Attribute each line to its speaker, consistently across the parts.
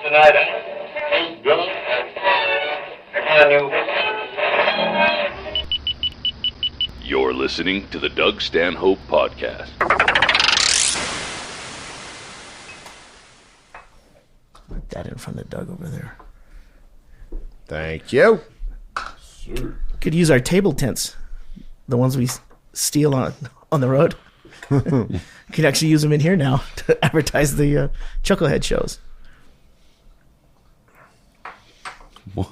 Speaker 1: tonight.
Speaker 2: You're listening to the Doug Stanhope Podcast.
Speaker 3: Put that in front of Doug over there.
Speaker 4: Thank you.
Speaker 2: Sure.
Speaker 3: Could use our table tents, the ones we steal on the road. Could actually use them in here now to advertise the Chucklehead shows.
Speaker 2: What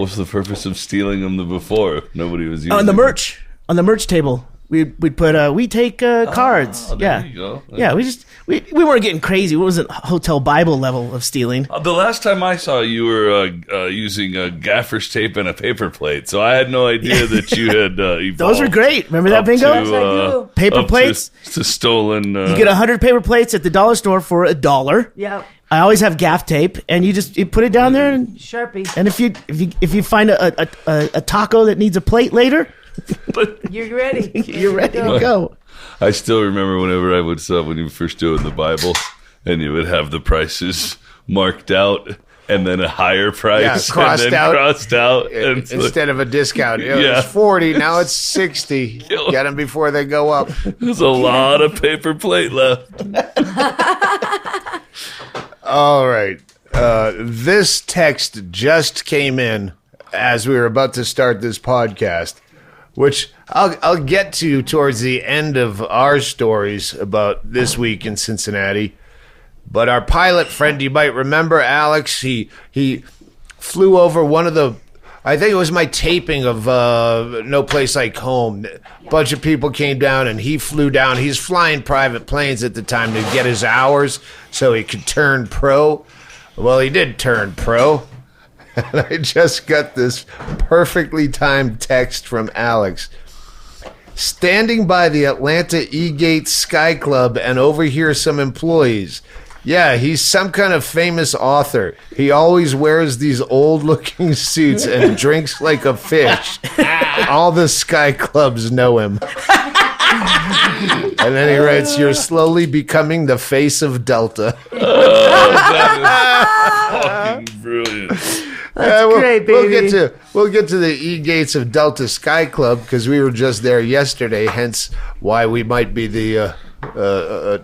Speaker 2: was the purpose of stealing them before if nobody was using
Speaker 3: On the
Speaker 2: them?
Speaker 3: merch. On the merch table, we'd put we take cards.
Speaker 2: There you go.
Speaker 3: Yeah. We weren't getting crazy. It wasn't Hotel Bible level of stealing.
Speaker 2: The last time I saw you were using a gaffer's tape and a paper plate, so I had no idea that you had evolved.
Speaker 3: Those were great. Remember that bingo?
Speaker 5: Yes, I do.
Speaker 3: Paper plates.
Speaker 2: To stolen.
Speaker 3: You get 100 paper plates at the dollar store for $1.
Speaker 5: Yep.
Speaker 3: I always have gaff tape, and you put it down there, and
Speaker 5: Sharpie.
Speaker 3: if you find a taco that needs a plate later,
Speaker 5: You're ready.
Speaker 3: you're ready to go.
Speaker 2: I still remember whenever I would when you first doing the Bible, and you would have the prices marked out, and then a higher price,
Speaker 4: crossed
Speaker 2: and then
Speaker 4: out.
Speaker 2: crossed out, and
Speaker 4: Instead of a discount. It
Speaker 2: Yeah.
Speaker 4: was 40, now it's 60. Get them before they go up.
Speaker 2: there's a lot of paper plate left.
Speaker 4: All right. This text just came in as we were about to start this podcast, which I'll get to towards the end of our stories about this week in Cincinnati. But our pilot friend, you might remember, Alex, he flew over one of the, I think it was my taping of No Place Like Home. A bunch of people came down and he flew down. He's flying private planes at the time to get his hours so he could turn pro. Well, he did turn pro. And I just got this perfectly timed text from Alex. Standing by the Atlanta E-Gate Sky Club and overhear some employees. Yeah, he's some kind of famous author. He always wears these old-looking suits and drinks like a fish. All the Sky Clubs know him. And then he writes, "You're slowly becoming the face of Delta."
Speaker 2: That is fucking brilliant.
Speaker 5: That's great, baby.
Speaker 4: We'll get to the E-Gates of Delta Sky Club because we were just there yesterday, hence why we might be the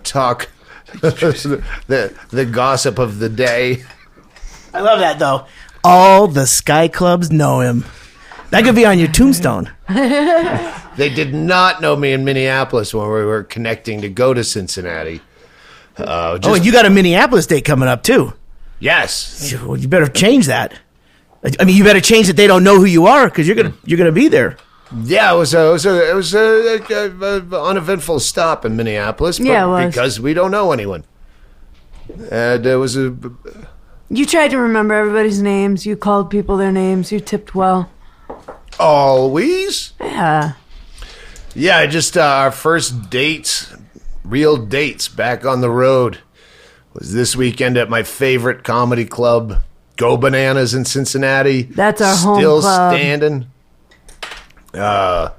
Speaker 4: talk, the gossip of the day.
Speaker 3: I love that though. All the Sky Clubs know him. That could be on your tombstone.
Speaker 4: They did not know me in Minneapolis when we were connecting to go to Cincinnati.
Speaker 3: And you got a Minneapolis date coming up too.
Speaker 4: Yes.
Speaker 3: Well, you better change that. I mean, you better change that they don't know who you are because you're gonna be there.
Speaker 4: Yeah, it was an uneventful stop in Minneapolis. But
Speaker 5: Yeah, it was.
Speaker 4: because we don't know anyone. And it was a.
Speaker 5: You tried to remember everybody's names. You called people their names. You tipped well.
Speaker 4: Always?
Speaker 5: Yeah.
Speaker 4: Yeah, just our first dates, real dates back on the road was this weekend at my favorite comedy club, GoBananas in Cincinnati.
Speaker 5: That's our home
Speaker 4: Still
Speaker 5: club.
Speaker 4: standing. And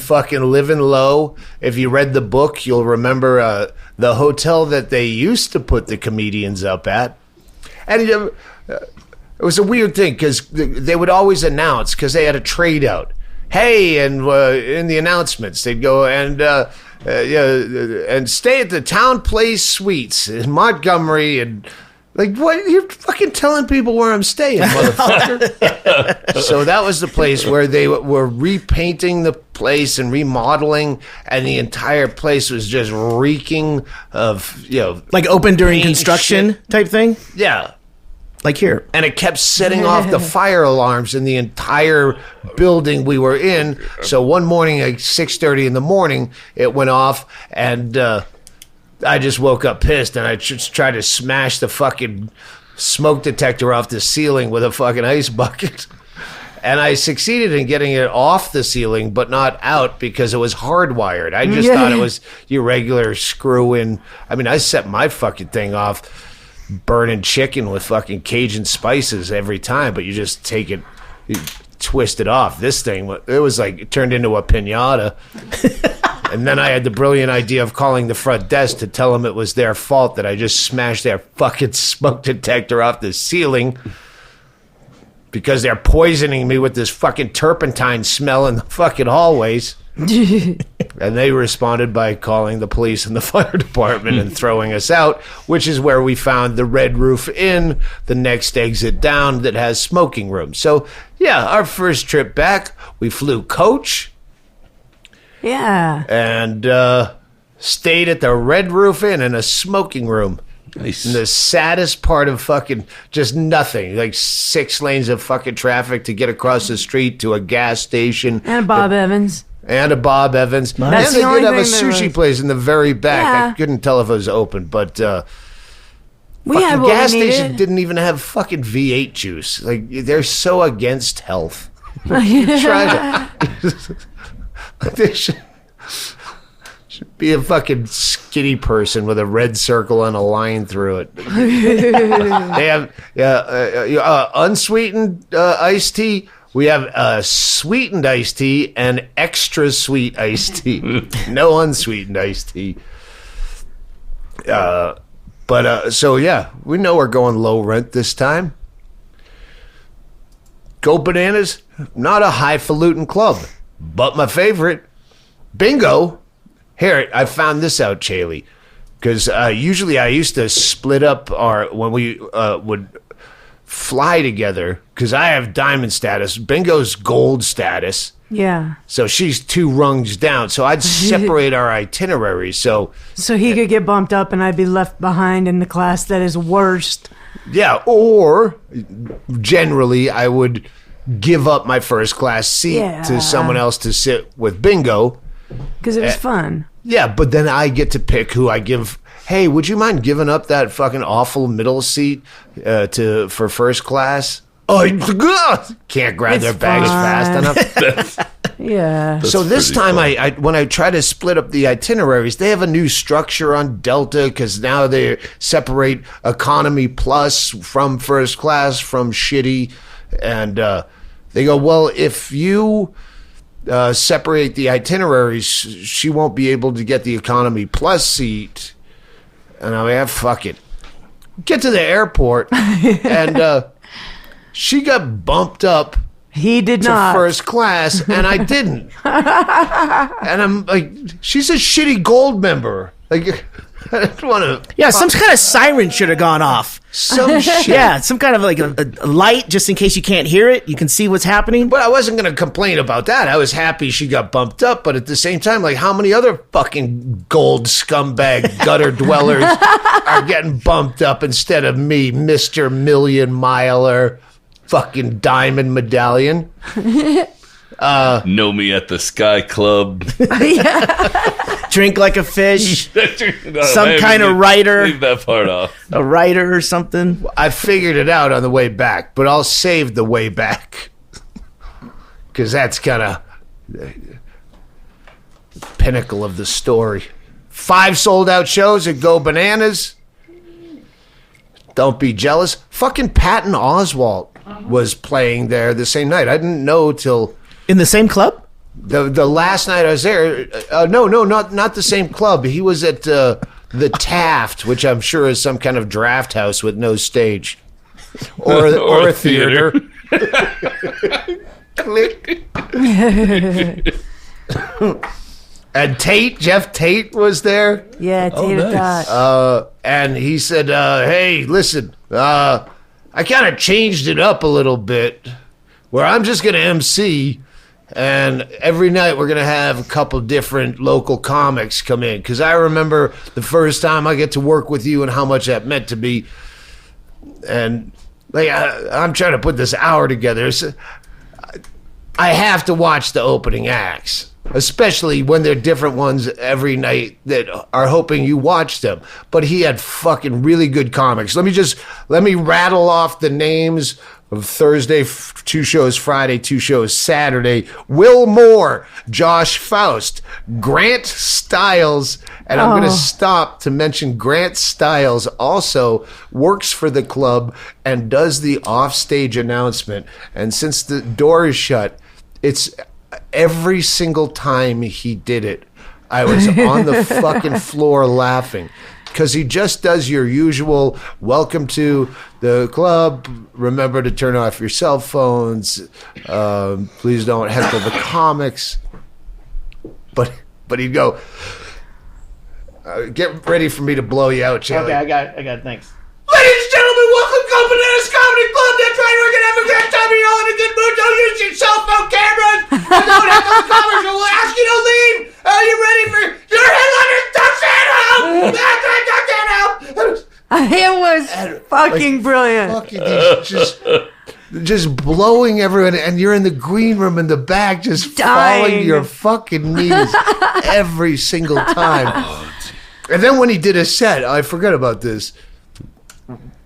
Speaker 4: fucking Living Low. If you read the book, you'll remember the hotel that they used to put the comedians up at. And it was a weird thing because they would always announce, because they had a trade out. Hey, and in the announcements, they'd go and stay at the Town Place Suites in Montgomery. And like, what? You're fucking telling people where I'm staying, motherfucker. So that was the place where they were repainting the place and remodeling, and the entire place was just reeking of,
Speaker 3: Like open during
Speaker 4: paint
Speaker 3: construction
Speaker 4: shit.
Speaker 3: type thing.
Speaker 4: Yeah.
Speaker 3: Like here.
Speaker 4: And it kept setting off the fire alarms in the entire building we were in. So one morning at 6:30 in the morning, it went off, and I just woke up pissed, and I just tried to smash the fucking smoke detector off the ceiling with a fucking ice bucket. And I succeeded in getting it off the ceiling, but not out because it was hardwired. I just thought it was your regular screw-in. I mean, I set my fucking thing off burning chicken with fucking Cajun spices every time, but you just take it, you twist it off. This thing, it was like, it turned into a piñata. And then I had the brilliant idea of calling the front desk to tell them it was their fault that I just smashed their fucking smoke detector off the ceiling because they're poisoning me with this fucking turpentine smell in the fucking hallways. And they responded by calling the police and the fire department and throwing us out, which is where we found the Red Roof Inn, the next exit down that has smoking rooms. So, yeah, our first trip back, we flew coach.
Speaker 5: Yeah.
Speaker 4: And stayed at the Red Roof Inn in a smoking room.
Speaker 2: Nice.
Speaker 4: In the saddest part of fucking just nothing. Like 6 lanes of fucking traffic to get across the street to a gas station.
Speaker 5: And Bob Evans.
Speaker 4: And a Bob Evans.
Speaker 3: Nice.
Speaker 4: And they
Speaker 5: the only
Speaker 4: did have a
Speaker 5: thing there
Speaker 4: sushi
Speaker 5: was.
Speaker 4: place in the very back.
Speaker 5: Yeah.
Speaker 4: I couldn't tell if it was open, but
Speaker 5: We had
Speaker 4: fucking
Speaker 5: what
Speaker 4: gas
Speaker 5: we
Speaker 4: station
Speaker 5: needed.
Speaker 4: didn't even have fucking V8 juice. Like, they're so against health. Try to. They should be a fucking skinny person with a red circle and a line through it. They have unsweetened iced tea. We have sweetened iced tea and extra sweet iced tea. No unsweetened iced tea. So yeah, we know we're going low rent this time. GoBananas, not a highfalutin club, but my favorite. Bingo. Here, I found this out, Chaille, because usually I used to split up when we would fly together, because I have diamond status. Bingo's gold status.
Speaker 5: Yeah.
Speaker 4: So she's 2 rungs down. So I'd separate our itineraries. So
Speaker 5: he could get bumped up and I'd be left behind in the class that is worst.
Speaker 4: yeah, or generally I would give up my first class seat
Speaker 5: Yeah.
Speaker 4: to someone else to sit with Bingo.
Speaker 5: Because it was fun.
Speaker 4: Yeah, but then I get to pick who I give. Hey, would you mind giving up that fucking awful middle seat for first class? Oh, can't grab
Speaker 5: It's
Speaker 4: their baggage fast enough.
Speaker 5: Yeah.
Speaker 4: So this
Speaker 2: pretty
Speaker 4: time,
Speaker 2: cool.
Speaker 4: I when I try to split up the itineraries, they have a new structure on Delta because now they separate economy plus from first class from shitty, and they go, well, if you separate the itineraries, she won't be able to get the economy plus seat. And I'm like, fuck it. Get to the airport, and she got bumped up
Speaker 5: He did
Speaker 4: to
Speaker 5: not.
Speaker 4: first class, and I didn't. And I'm like, she's a shitty gold member. Like, I don't want to.
Speaker 3: Yeah, some kind of siren should have gone off.
Speaker 4: Some shit.
Speaker 3: Yeah, some kind of like a light just in case you can't hear it. You can see what's happening.
Speaker 4: But I wasn't going to complain about that. I was happy she got bumped up, but at the same time, like, how many other fucking gold scumbag gutter dwellers are getting bumped up instead of me, Mr. Million Miler, fucking diamond medallion?
Speaker 2: Know me at the Sky Club.
Speaker 3: Drink like a fish.
Speaker 2: No,
Speaker 3: Some
Speaker 2: hey,
Speaker 3: kind of
Speaker 2: leave-
Speaker 3: writer.
Speaker 2: Leave that part off.
Speaker 3: A writer or something.
Speaker 4: I figured it out on the way back, but I'll save the way back. Because that's kind of the pinnacle of the story. 5 sold-out shows at GoBananas. Don't be jealous. Fucking Patton Oswalt was playing there the same night. I didn't know till
Speaker 3: In the same club?
Speaker 4: the last night I was there. No, not the same club. He was at the Taft, which I'm sure is some kind of draft house with no stage, or a theater. Click. And Jeff Tate was there.
Speaker 5: Yeah,
Speaker 2: Oh,
Speaker 5: Tater
Speaker 2: nice.
Speaker 5: Tot.
Speaker 4: And he said, hey, listen, I kind of changed it up a little bit where I'm just going to MC, and every night we're going to have a couple different local comics come in. Because I remember the first time I get to work with you and how much that meant to me. And like, I'm trying to put this hour together. So I have to watch the opening acts, especially when they're different ones every night that are hoping you watch them. But he had fucking really good comics. Let me rattle off the names of Thursday, 2 shows Friday, 2 shows Saturday. Will Moore, Josh Faust, Grant Stiles, and I'm going to stop to mention Grant Stiles also works for the club and does the offstage announcement. And since the door is shut, it's every single time he did it, I was on the fucking floor laughing. Because he just does your usual, welcome to the club, remember to turn off your cell phones, please don't heckle the comics. But he'd go, get ready for me to blow you out, Chaille.
Speaker 3: Okay, I got it, thanks.
Speaker 4: Ladies and gentlemen, welcome to GoBananas Comedy Club. That's right, we're going to have a great time. You're all in a good mood. Don't use your cell phone cameras. And don't heckle the comics. We'll ask you to leave. Are you ready for your headliner, Doug Stanhope? That's right, Doug Stanhope.
Speaker 5: It was fucking brilliant.
Speaker 4: Fucking just blowing everyone, and you're in the green room in the back, just falling to your fucking knees every single time. And then when he did a set, I forgot about this.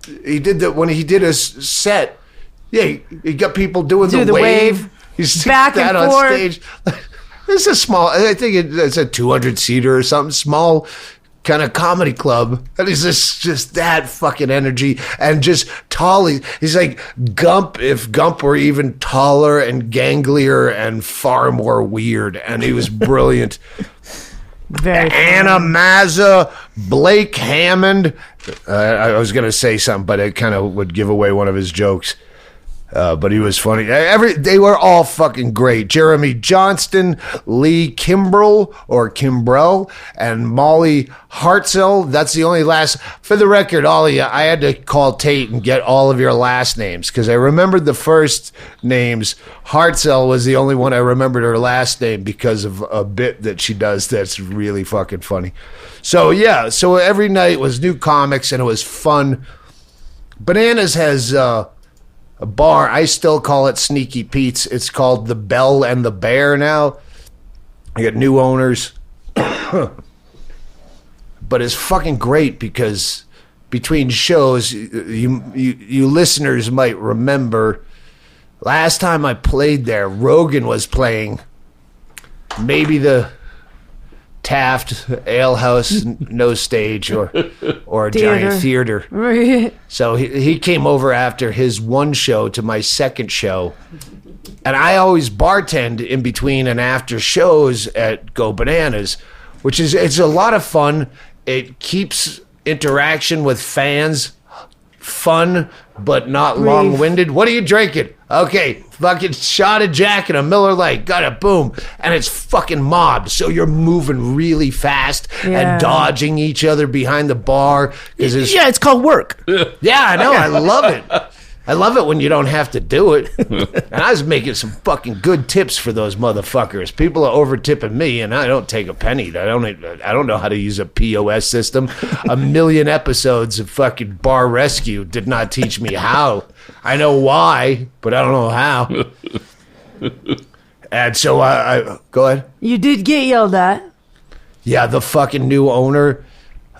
Speaker 4: When he did a set, yeah, he got people doing the wave. He's
Speaker 5: back and
Speaker 4: on
Speaker 5: forth.
Speaker 4: stage. It's a small, I think it's a 200-seater or something, small kind of comedy club. And he's just that fucking energy and just tall. He's like Gump, if Gump were even taller and ganglier and far more weird. And he was brilliant.
Speaker 5: Very
Speaker 4: Anna Mazza, Blake Hammond. I was going to say something, but it kind of would give away one of his jokes. But he was funny. They were all fucking great. Jeremy Johnston, Lee Kimbrell, and Molly Hartzell. That's the only last. For the record, all of you, I had to call Tate and get all of your last names because I remembered the first names. Hartzell was the only one I remembered her last name because of a bit that she does that's really fucking funny. So, yeah. So every night was new comics and it was fun. Bananas has... a bar, I still call it Sneaky Pete's. It's called the Bell and the Bear now. I got new owners. But it's fucking great because between shows, you listeners might remember last time I played there, Rogan was playing maybe the Taft Ale House, no stage, or a giant theater. So he came over after his one show to my second show, and I always bartend in between and after shows at GoBananas, which is it's a lot of fun. It keeps interaction with fans fun but not long-winded. What are you drinking? Okay, fucking shot of Jack and a Miller Lite. Got it, boom. And it's fucking mob. So you're moving really fast and dodging each other behind the bar.
Speaker 3: It's called work.
Speaker 4: Yeah, I know. I love it. I love it when you don't have to do it. And I was making some fucking good tips for those motherfuckers. People are over tipping me, and I don't take a penny. I don't know how to use a POS system. A million episodes of fucking Bar Rescue did not teach me how. I know why, but I don't know how. And so I go ahead.
Speaker 5: You did get yelled at.
Speaker 4: Yeah, the fucking new owner,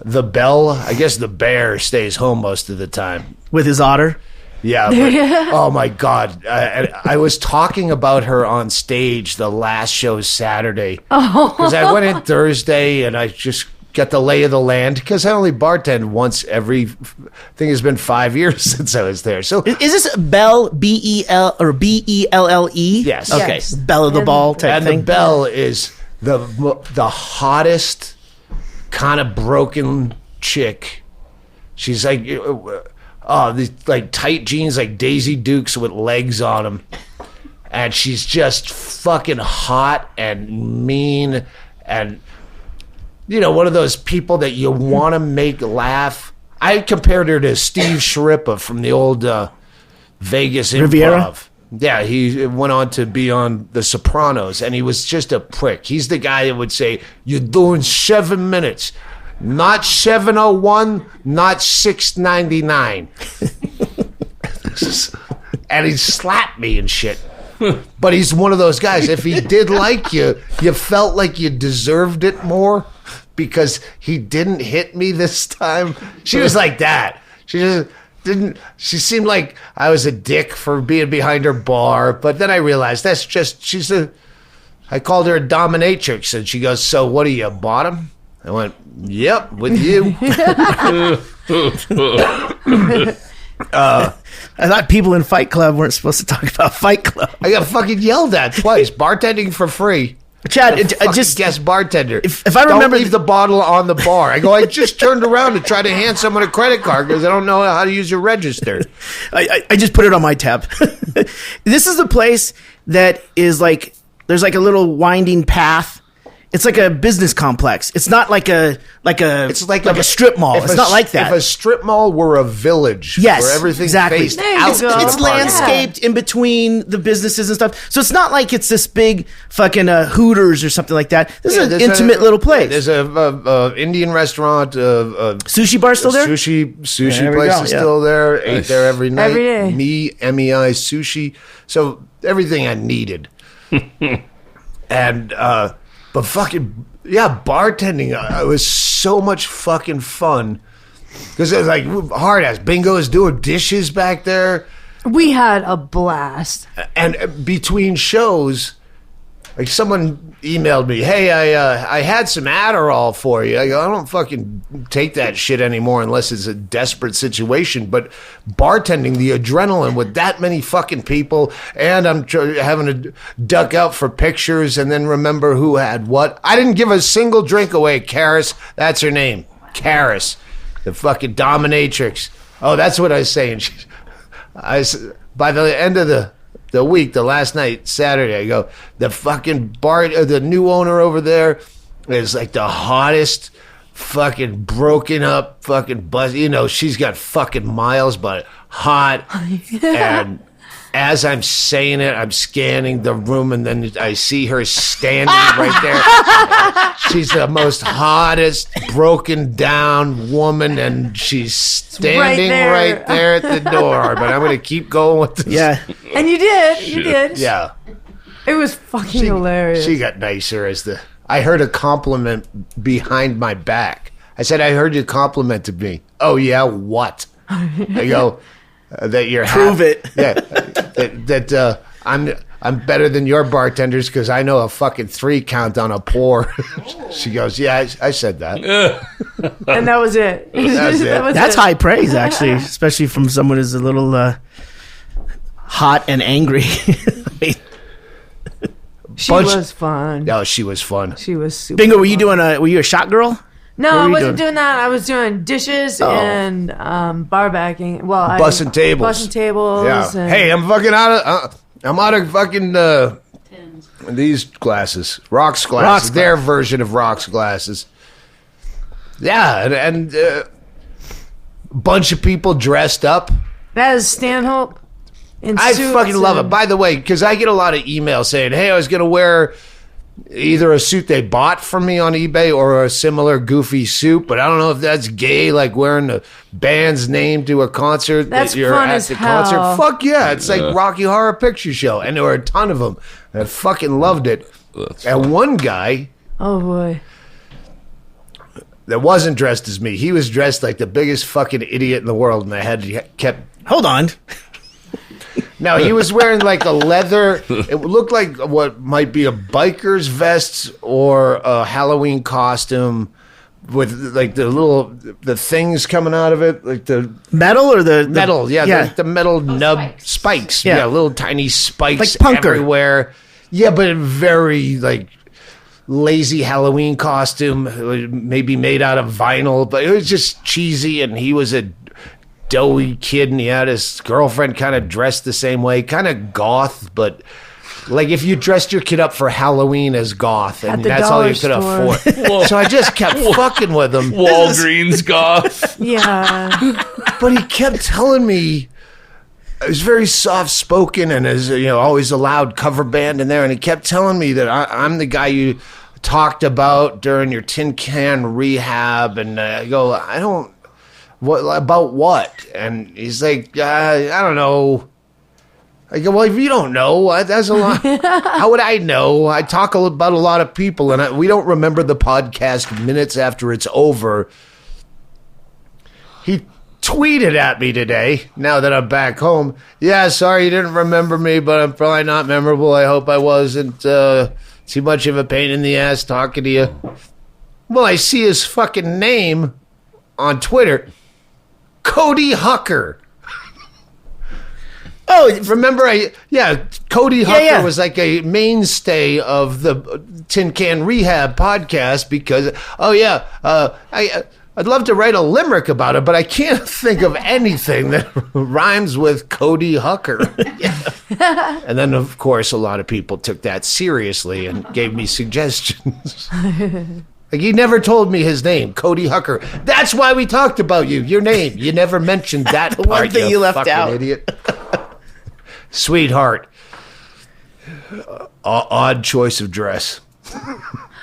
Speaker 4: the Bell, I guess the Bear stays home most of the time.
Speaker 3: With his otter?
Speaker 4: Yeah, but, oh my God. I was talking about her on stage the last show Saturday. Because I went in Thursday and I just got the lay of the land. Because I only bartend once every, I think it's been 5 years since I was there. So
Speaker 3: Is this Bell, B-E-L, or B-E-L-L-E?
Speaker 4: Yes.
Speaker 3: Okay,
Speaker 5: Yes.
Speaker 3: Bell of the Ball type
Speaker 4: and
Speaker 3: thing.
Speaker 4: the Bell is the hottest kind of broken chick. She's like... these like tight jeans like Daisy Dukes with legs on them. And she's just fucking hot and mean and, you know, one of those people that you want to make laugh. I compared her to Steve Sharippa from the old Vegas Improv.
Speaker 3: Riviera?
Speaker 4: Yeah, he went on to be on The Sopranos, and he was just a prick. He's the guy that would say, "You're doing 7 minutes. Not 7:01, not 6:99." And he slapped me and shit. But he's one of those guys. If he did like you, you felt like you deserved it more because he didn't hit me this time. She was like that. She just, She seemed like I was a dick for being behind her bar, but then I realized I called her a dominatrix, and she goes, "So what are you, bottom?" I went, "Yep, with you."
Speaker 3: I thought people in Fight Club weren't supposed to talk about Fight Club.
Speaker 4: I got fucking yelled at twice. Bartending for free.
Speaker 3: Chad, just
Speaker 4: guest bartender.
Speaker 3: If I remember,
Speaker 4: don't leave the bottle on the bar. I go, I just turned around to try to hand someone a credit card because I don't know how to use your register.
Speaker 3: I just put it on my tab. This is the place that is like, there's like a little winding path. It's like a business complex. It's not like a a strip mall. It's not like that.
Speaker 4: If a strip mall were a village,
Speaker 3: yes,
Speaker 4: where everything
Speaker 3: exactly.
Speaker 4: faced
Speaker 5: There you
Speaker 4: out,
Speaker 5: go.
Speaker 3: It's landscaped in between the businesses and stuff. So it's not like it's this big fucking Hooters or something like that. This is an intimate little place.
Speaker 4: There's a Indian restaurant,
Speaker 3: Sushi bar still there?
Speaker 4: Sushi
Speaker 3: There we
Speaker 4: place
Speaker 3: go,
Speaker 4: is
Speaker 3: yeah.
Speaker 4: still there. Ate there every night.
Speaker 5: Every day.
Speaker 4: MEI sushi. So everything I needed. And but fucking yeah, bartending. It was so much fucking fun because it was like hard ass. Bingo is doing dishes back there,
Speaker 5: We had a blast.
Speaker 4: and between shows, like someone emailed me, "Hey, I had some Adderall for you." I go, "I don't fucking take that shit anymore unless it's a desperate situation." But bartending, the adrenaline with that many fucking people, and I'm having to duck out for pictures and then remember who had what. I didn't give a single drink away. Karis, that's her name, Karis, the fucking dominatrix. Oh, that's what I was saying. By the end of the week, the last night, Saturday, I go, the fucking bar, the new owner over there is like the hottest fucking broken up fucking buzz. You know, she's got fucking miles, but hot. And as I'm saying it, I'm scanning the room, and then I see her standing right there. She's the most hottest, broken down woman, and she's standing right there at the door. But I'm going to keep going with this.
Speaker 3: Yeah.
Speaker 5: And you did. You did.
Speaker 4: Yeah.
Speaker 5: It was fucking hilarious.
Speaker 4: She got nicer I heard a compliment behind my back. I said, "I heard you complimented me." "Oh yeah, what?" I go, "That you're
Speaker 3: Prove it.
Speaker 4: Yeah, that I'm better than your bartenders because I know a fucking 3 count on a pour." She goes, "Yeah, I said that."
Speaker 5: And that was it.
Speaker 4: That's it.
Speaker 3: That's high praise, actually, especially from someone who's a little hot and angry.
Speaker 5: She was fun.
Speaker 4: Oh, she was fun.
Speaker 5: She was super
Speaker 3: Bingo, were
Speaker 5: fun.
Speaker 3: you a shot girl?
Speaker 5: No,
Speaker 3: What
Speaker 5: I
Speaker 3: were you
Speaker 5: wasn't
Speaker 3: doing?
Speaker 5: doing that. I was doing dishes and bar backing. Well,
Speaker 4: Bussing tables.
Speaker 5: Bussing tables.
Speaker 4: Yeah.
Speaker 5: And
Speaker 4: Hey, I'm out of fucking these glasses, rocks glasses. Their version of rocks glasses. Yeah, and bunch of people dressed up.
Speaker 5: that is Stanhope. In
Speaker 4: I
Speaker 5: suits
Speaker 4: fucking love it.
Speaker 5: and-
Speaker 4: By the way, because I get a lot of emails saying, "Hey, I was going to wear either a suit they bought from me on eBay or a similar goofy suit, but I don't know if that's gay, like wearing the band's name to a concert
Speaker 5: That's
Speaker 4: that you're
Speaker 5: fun
Speaker 4: at
Speaker 5: as
Speaker 4: the
Speaker 5: hell.
Speaker 4: concert." Fuck yeah. It's like Rocky Horror Picture Show. And there were a ton of them. I fucking loved it. And one guy
Speaker 5: Oh boy.
Speaker 4: that wasn't dressed as me, he was dressed like the biggest fucking idiot in the world, and I had to kept...
Speaker 3: Hold on.
Speaker 4: Now, he was wearing like a leather, it looked like what might be a biker's vest or a Halloween costume with like the things coming out of it, like the
Speaker 3: Metal or the
Speaker 4: metal, the metal nub spikes.
Speaker 3: Yeah.
Speaker 4: Yeah, little tiny spikes
Speaker 3: Like punker.
Speaker 4: everywhere. Yeah, but a very like lazy Halloween costume, maybe made out of vinyl, but it was just cheesy, and he was a doughy kid, and he had his girlfriend kind of dressed the same way, kind of goth, but like if you dressed your kid up for Halloween as goth, and
Speaker 5: the
Speaker 4: that's all
Speaker 5: dollar
Speaker 4: you could
Speaker 5: store.
Speaker 4: afford. So I just kept fucking with him.
Speaker 2: Walgreens goth.
Speaker 5: Yeah.
Speaker 4: But he kept telling me, it was very soft spoken, and as always a loud cover band in there, and he kept telling me that I'm the guy you talked about during your tin can rehab, and I go, I don't. What about what? And he's like, I don't know. I go, well, if you don't know, that's a lot. How would I know? I talk about a lot of people, and we don't remember the podcast minutes after it's over. He tweeted at me today, now that I'm back home. Yeah, sorry you didn't remember me, but I'm probably not memorable. I hope I wasn't too much of a pain in the ass talking to you. Well, I see his fucking name on Twitter. Cody Hucker. Oh, remember Cody Hucker was like a mainstay of the Tin Can Rehab podcast because, I'd love to write a limerick about it, but I can't think of anything that rhymes with Cody Hucker. And then, of course, a lot of people took that seriously and gave me suggestions. Like, he never told me his name, Cody Hucker. That's why we talked about you, your name. You never mentioned that part,
Speaker 3: one thing you left out.
Speaker 4: Idiot. Sweetheart. Odd choice of dress.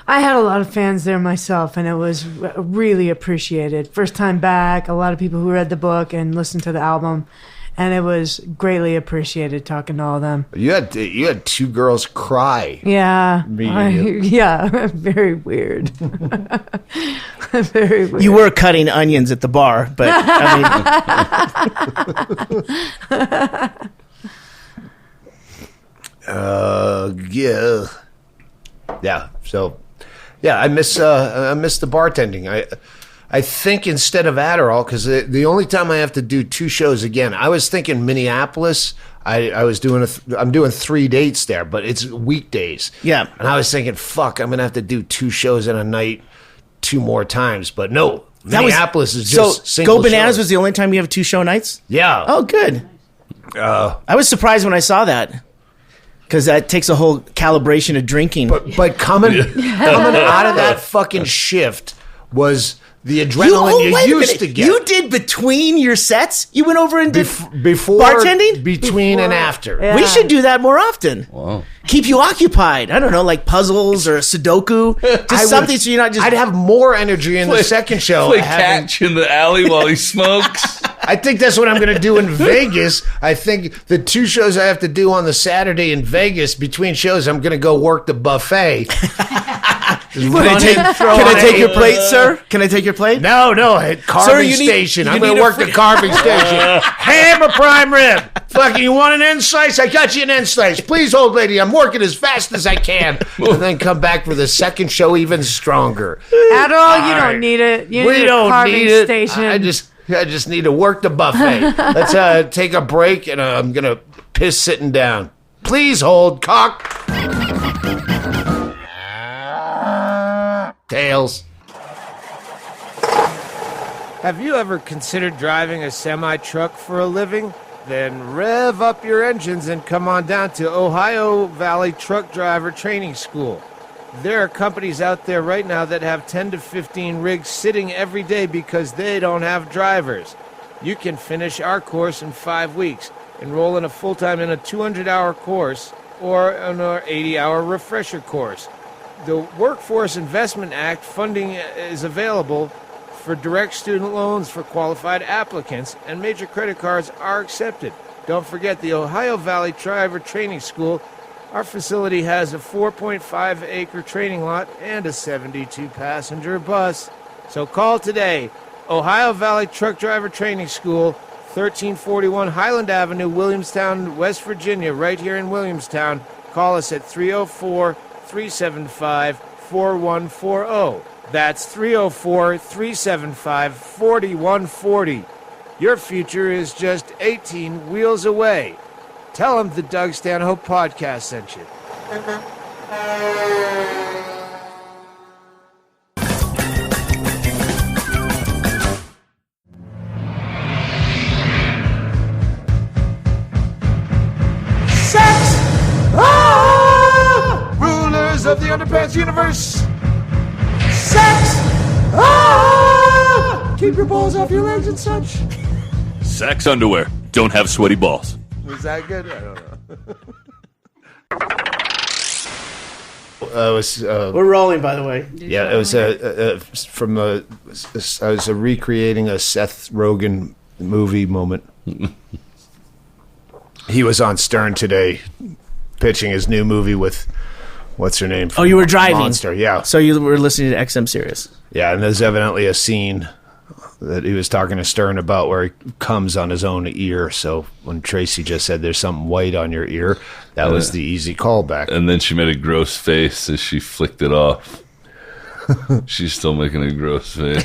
Speaker 5: I had a lot of fans there myself, and it was really appreciated. First time back, a lot of people who read the book and listened to the album, and it was greatly appreciated talking to all of them.
Speaker 4: You had two girls cry.
Speaker 5: Yeah.
Speaker 4: Yeah,
Speaker 5: very weird. Very weird.
Speaker 3: You were cutting onions at the bar, but
Speaker 4: yeah. So, yeah, I miss the bartending. I think instead of Adderall, because the only time I have to do 2 shows again, I was thinking Minneapolis. I'm doing 3 dates there, but it's weekdays.
Speaker 3: Yeah,
Speaker 4: and I was thinking, fuck, I'm gonna have to do 2 shows in a night 2 more times. But no, Minneapolis is just single
Speaker 3: GoBananas
Speaker 4: shows.
Speaker 3: was the only time you have 2 show nights.
Speaker 4: Yeah.
Speaker 3: Oh, good. I was surprised when I saw that. Because that takes a whole calibration of drinking.
Speaker 4: But coming out of that fucking shift was the adrenaline you used to get.
Speaker 3: You did between your sets? You went over and did
Speaker 4: before
Speaker 3: bartending?
Speaker 4: Between and after.
Speaker 5: Yeah.
Speaker 3: We should do that more often.
Speaker 2: Wow.
Speaker 3: Keep you occupied. I don't know, like puzzles or Sudoku. Just something so you're not just...
Speaker 4: I'd have more energy in the second show.
Speaker 2: Play catch in the alley while he smokes.
Speaker 4: I think that's what I'm going to do in Vegas. I think the 2 shows I have to do on the Saturday in Vegas, between shows, I'm going to go work the buffet.
Speaker 3: Can I take your plate, sir? Can I take your plate?
Speaker 4: No, carving station. I'm going to work the carving station. Ham or prime rib. Fucking, you want an end slice? I got you an end slice. Please, old lady, I'm working as fast as I can. And then come back for the second show even stronger.
Speaker 5: Adderall, you don't need it. You need a carving station.
Speaker 4: I just need to work the buffet. Let's take a break, and I'm going to piss sitting down. Please hold, cock. Tails. Have you ever considered driving a semi-truck for a living? Then rev up your engines and come on down to Ohio Valley Truck Driver Training School. There are companies out there right now that have 10 to 15 rigs sitting every day because they don't have drivers. You can finish our course in 5 weeks, enroll in a full-time in a 200-hour course or an 80-hour refresher course. The Workforce Investment Act funding is available for direct student loans for qualified applicants, and major credit cards are accepted. Don't forget the Ohio Valley Driver Training School. Our facility has a 4.5-acre training lot and a 72-passenger bus. So call today. Ohio Valley Truck Driver Training School, 1341 Highland Avenue, Williamstown, West Virginia, right here in Williamstown. Call us at 304-375-4140. That's 304-375-4140. Your future is just 18 wheels away. Tell them the Doug Stanhope Podcast sent you. Sex! Ah! Rulers of the Underpants Universe! Sex! Ah! Keep your balls off your legs and such.
Speaker 2: Sex underwear. Don't have sweaty balls.
Speaker 4: Was that good? I don't know.
Speaker 3: We're rolling, by the way.
Speaker 4: Yeah, it was I was recreating a Seth Rogen movie moment. He was on Stern today, pitching his new movie with what's her name?
Speaker 3: Oh, you were driving.
Speaker 4: Monster, yeah.
Speaker 3: So you were listening to XM Sirius.
Speaker 4: Yeah, and there's evidently a scene that he was talking to Stern about where he comes on his own ear. So when Tracy just said there's something white on your ear, that was the easy callback.
Speaker 2: And then she made a gross face as she flicked it off. She's still making a gross face.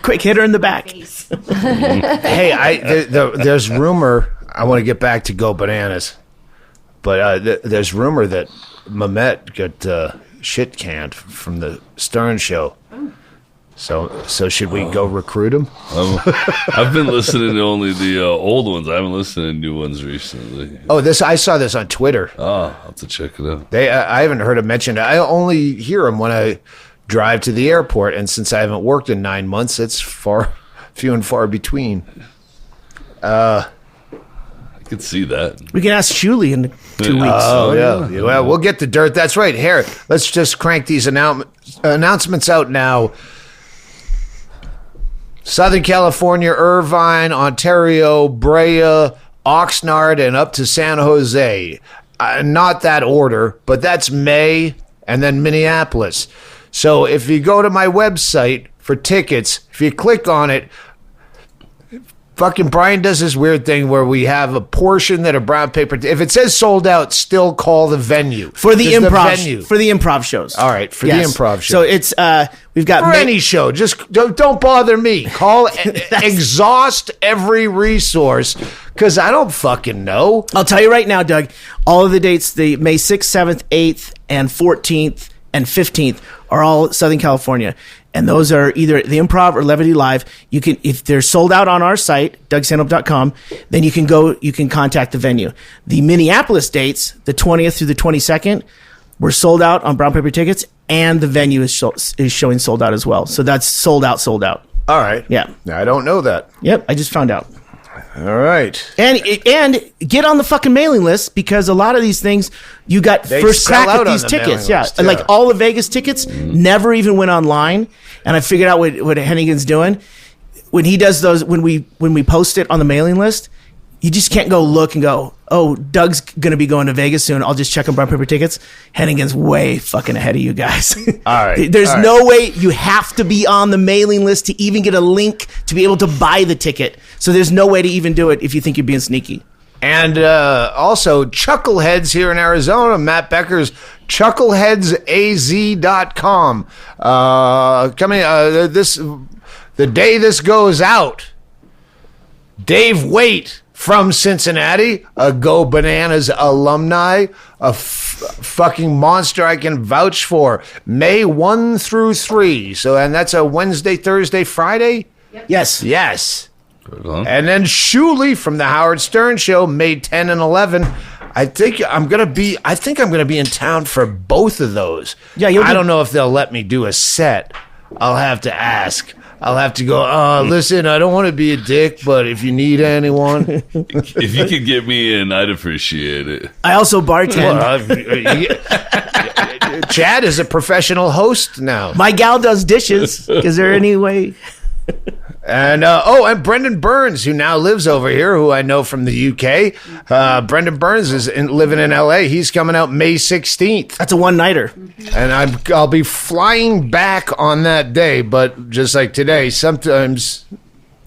Speaker 3: Quick hit her in the back.
Speaker 4: Hey, there's rumor. I want to get back to GoBananas, but there's rumor that Mamet got shit canned from the Stern show. So should we go recruit him?
Speaker 2: I've been listening to only the old ones. I haven't listened to new ones recently.
Speaker 4: Oh, I saw this on Twitter.
Speaker 2: Oh, I'll have to check it out.
Speaker 4: I haven't heard him mentioned. I only hear him when I drive to the airport, and since I haven't worked in 9 months, it's few and far between.
Speaker 2: I could see that.
Speaker 3: We can ask Chaille in 2 weeks.
Speaker 4: Oh, yeah. Well, we'll get the dirt. That's right. Here, let's just crank these announcements out now. Southern California, Irvine, Ontario, Brea, Oxnard, and up to San Jose. Not that order, but that's May, and then Minneapolis. So if you go to my website for tickets, if you click on it, fucking Brian does this weird thing where we have a portion that are brown paper. If it says sold out, still call the venue.
Speaker 3: For the improv
Speaker 4: venue.
Speaker 3: for the improv shows.
Speaker 4: All right, for the improv show.
Speaker 3: So it's we've got
Speaker 4: For any show, just don't bother me. Call, exhaust every resource, because I don't fucking know.
Speaker 3: I'll tell you right now, Doug, all of the dates, the May 6th, 7th, 8th, and 14th, and 15th are all Southern California. And those are either the Improv or Levity Live. You can, if they're sold out on our site, DougStanhope.com, then you can contact the venue. The Minneapolis dates, the 20th through the 22nd, were sold out on brown paper tickets, and the venue is showing sold out as well. So that's sold out.
Speaker 4: All right.
Speaker 3: Yeah.
Speaker 4: I don't know that.
Speaker 3: Yep, I just found out.
Speaker 4: All right.
Speaker 3: And get on the fucking mailing list, because a lot of these things, you got
Speaker 4: They
Speaker 3: first
Speaker 4: sell
Speaker 3: crack
Speaker 4: out
Speaker 3: at
Speaker 4: on
Speaker 3: these
Speaker 4: the
Speaker 3: tickets.
Speaker 4: mailing
Speaker 3: Yeah.
Speaker 4: list,
Speaker 3: Like all the Vegas tickets never even went online. And I figured out what Hennigan's doing. When he does those, when we post it on the mailing list, you just can't go look and go, oh, Doug's going to be going to Vegas soon. I'll just check on brown paper tickets. Hennigan's way fucking ahead of you guys.
Speaker 4: All right.
Speaker 3: There's no way. You have to be on the mailing list to even get a link to be able to buy the ticket. So there's no way to even do it if you think you're being sneaky.
Speaker 4: And also, Chuckleheads here in Arizona, Matt Becker's chuckleheadsaz.com. Coming the day this goes out, Dave Waite from Cincinnati, a GoBananas alumni, a fucking monster I can vouch for. May 1 through 3. So, and that's a Wednesday, Thursday, Friday?
Speaker 3: Yep. Yes.
Speaker 4: And then Chaille from the Howard Stern Show, May 10 and 11. I think I'm gonna be in town for both of those.
Speaker 3: Yeah,
Speaker 4: I don't know if they'll let me do a set. I'll have to ask. I'll have to go, listen, I don't want to be a dick, but if you need anyone.
Speaker 2: If you could get me in, I'd appreciate it.
Speaker 3: I also bartend.
Speaker 4: Chad is a professional host now.
Speaker 3: My gal does dishes. Is there any way?
Speaker 4: And and Brendan Burns, who now lives over here, who I know from the UK. Brendan Burns is living in LA. He's coming out May 16th.
Speaker 3: That's a one-nighter.
Speaker 4: And I'll be flying back on that day, but just like today, sometimes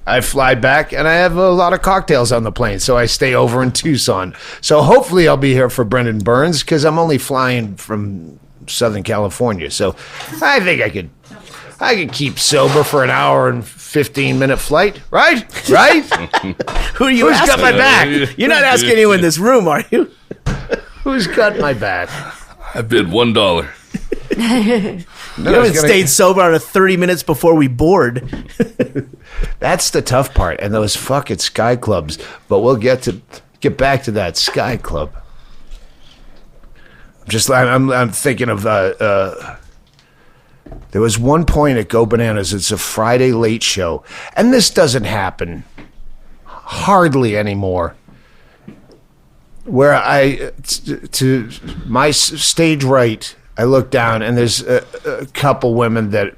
Speaker 4: I fly back and I have a lot of cocktails on the plane, so I stay over in Tucson. So hopefully I'll be here for Brendan Burns, because I'm only flying from Southern California. So I think I could keep sober for an hour and 15-minute flight, right?
Speaker 3: Who are you
Speaker 4: Who's
Speaker 3: asking?
Speaker 4: got my back?
Speaker 3: You're not asking anyone in this room, are you?
Speaker 4: Who's got my back?
Speaker 2: I bid $1.
Speaker 3: You haven't stayed sober out of 30 minutes before we board.
Speaker 4: That's the tough part, and those fucking Sky Clubs. But we'll get back to that Sky Club. I'm thinking of there was one point at GoBananas. It's a Friday late show, and this doesn't happen hardly anymore. Where to my stage right, I look down, and there's a couple women that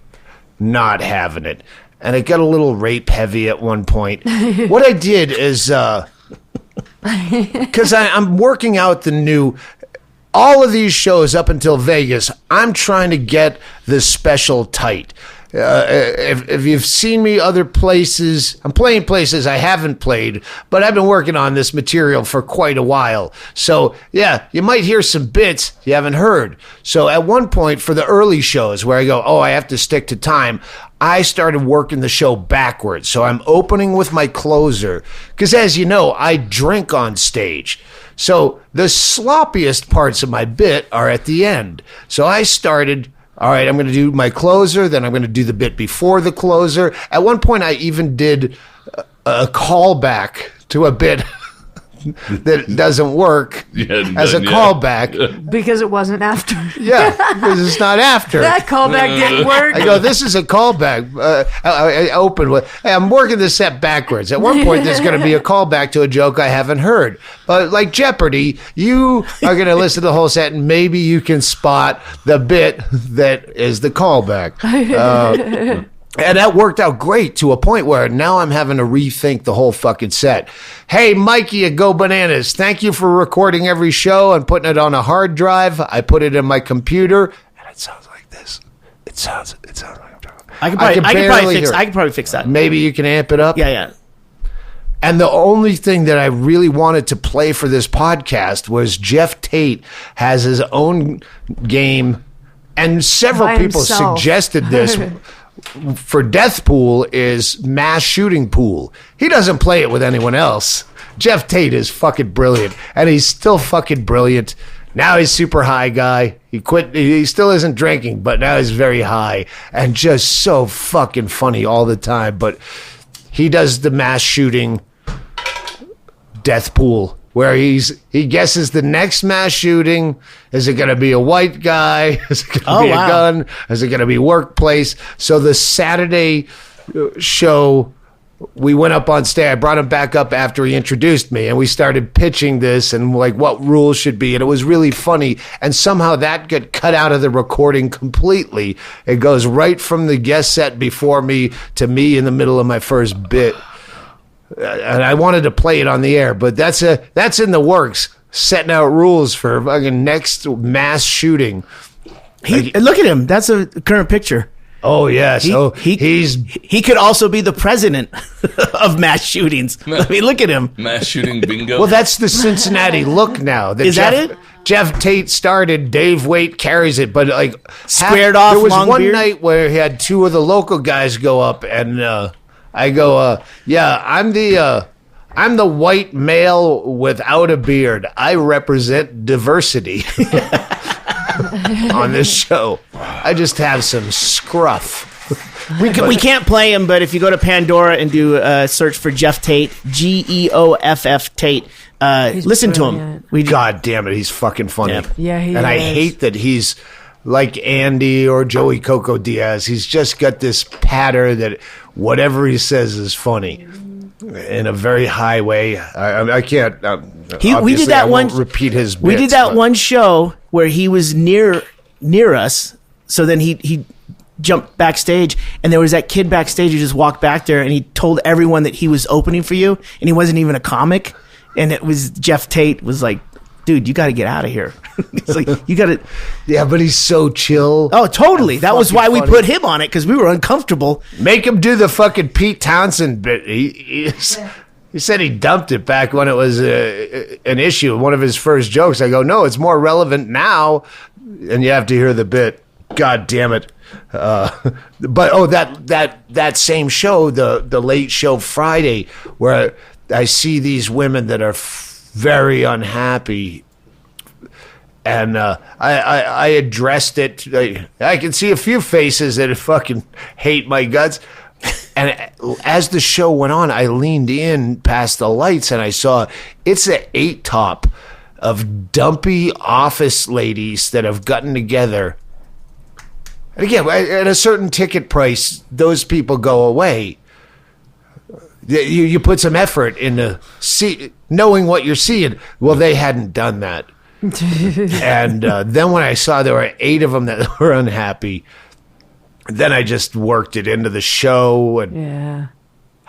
Speaker 4: not having it, and it got a little rape heavy at one point. What I did is, because I'm working out the new. All of these shows up until Vegas, I'm trying to get this special tight. if you've seen me other places, I'm playing places I haven't played, but I've been working on this material for quite a while. So, yeah, you might hear some bits you haven't heard. So at one point for the early shows where I go, oh, I have to stick to time, I started working the show backwards. So I'm opening with my closer because, as you know, I drink on stage. So the sloppiest parts of my bit are at the end. So I started... All right, I'm going to do my closer, then I'm going to do the bit before the closer. At one point, I even did a callback to a bit that doesn't work as a callback.
Speaker 5: Because it wasn't after.
Speaker 4: Yeah, because it's not after.
Speaker 5: That callback didn't work.
Speaker 4: I go, this is a callback. I opened with, hey, I'm working the set backwards. At one point, there's going to be a callback to a joke I haven't heard. But like Jeopardy, you are going to listen to the whole set, and maybe you can spot the bit that is the callback. And that worked out great to a point where now I'm having to rethink the whole fucking set. Hey, Mikey at GoBananas, thank you for recording every show and putting it on a hard drive. I put it in my computer, and it sounds like this. It sounds like I'm talking.
Speaker 3: I could probably fix that.
Speaker 4: Maybe you can amp it up.
Speaker 3: Yeah.
Speaker 4: And the only thing that I really wanted to play for this podcast was Jeff Tate has his own game, and several people suggested this. For Death Pool is Mass Shooting Pool. He doesn't play it with anyone else. Jeff Tate is fucking brilliant, and he's still fucking brilliant. Now he's super high guy. He quit. He still isn't drinking, but now he's very high and just so fucking funny all the time. But he does the mass shooting Death Pool, where he guesses the next mass shooting. Is it going to be a white guy? Is it going to be a gun? Is it going to be workplace? So the Saturday show, we went up on stage. I brought him back up after he introduced me, and we started pitching this and like what rules should be. And it was really funny. And somehow that got cut out of the recording completely. It goes right from the guest set before me to me in the middle of my first bit. And I wanted to play it on the air, but that's in the works. Setting out rules for fucking next mass shooting.
Speaker 3: Look at him. That's a current picture.
Speaker 4: Oh yes.
Speaker 3: He could also be the president of mass shootings. I mean, look at him.
Speaker 2: Mass shooting bingo.
Speaker 4: Well, that's the Cincinnati look now.
Speaker 3: That it?
Speaker 4: Jeff Tate started. Dave Waite carries it, but like
Speaker 3: squared off.
Speaker 4: There was
Speaker 3: long
Speaker 4: one
Speaker 3: beard?
Speaker 4: night where he had two of the local guys go up, and I go, I'm the white male without a beard. I represent diversity on this show. I just have some scruff.
Speaker 3: We can't play him, but if you go to Pandora and do a search for Jeff Tate, Geoff Tate, listen to him.
Speaker 4: God damn it, he's fucking funny.
Speaker 5: Yeah, he
Speaker 4: and
Speaker 5: is.
Speaker 4: I hate that he's like Andy or Joey Coco Diaz. He's just got this patter that whatever he says is funny. In a very high way. I can't.
Speaker 3: We did that one.
Speaker 4: Repeat his. Bits,
Speaker 3: we did that one show where he was near us. So then he jumped backstage, and there was that kid backstage who just walked back there, and he told everyone that he was opening for you, and he wasn't even a comic. And it was Jeff Tate was like, "Dude, you got to get out of here." It's like you got to.
Speaker 4: Yeah, but he's so chill.
Speaker 3: Oh, totally. That was why we put him on it, because we were uncomfortable.
Speaker 4: Make him do the fucking Pete Townsend bit. He said he dumped it back when it was an issue. One of his first jokes. I go, no, it's more relevant now, and you have to hear the bit. God damn it. But that same show, the late show Friday, where I see these women that are very unhappy. And I addressed it. I can see a few faces that fucking hate my guts. And as the show went on, I leaned in past the lights and I saw it's an 8-top of dumpy office ladies that have gotten together. And again, at a certain ticket price, those people go away. You put some effort into knowing what you're seeing. Well, they hadn't done that. And then when I saw there were 8 of them that were unhappy, then I just worked it into the show. And
Speaker 5: yeah.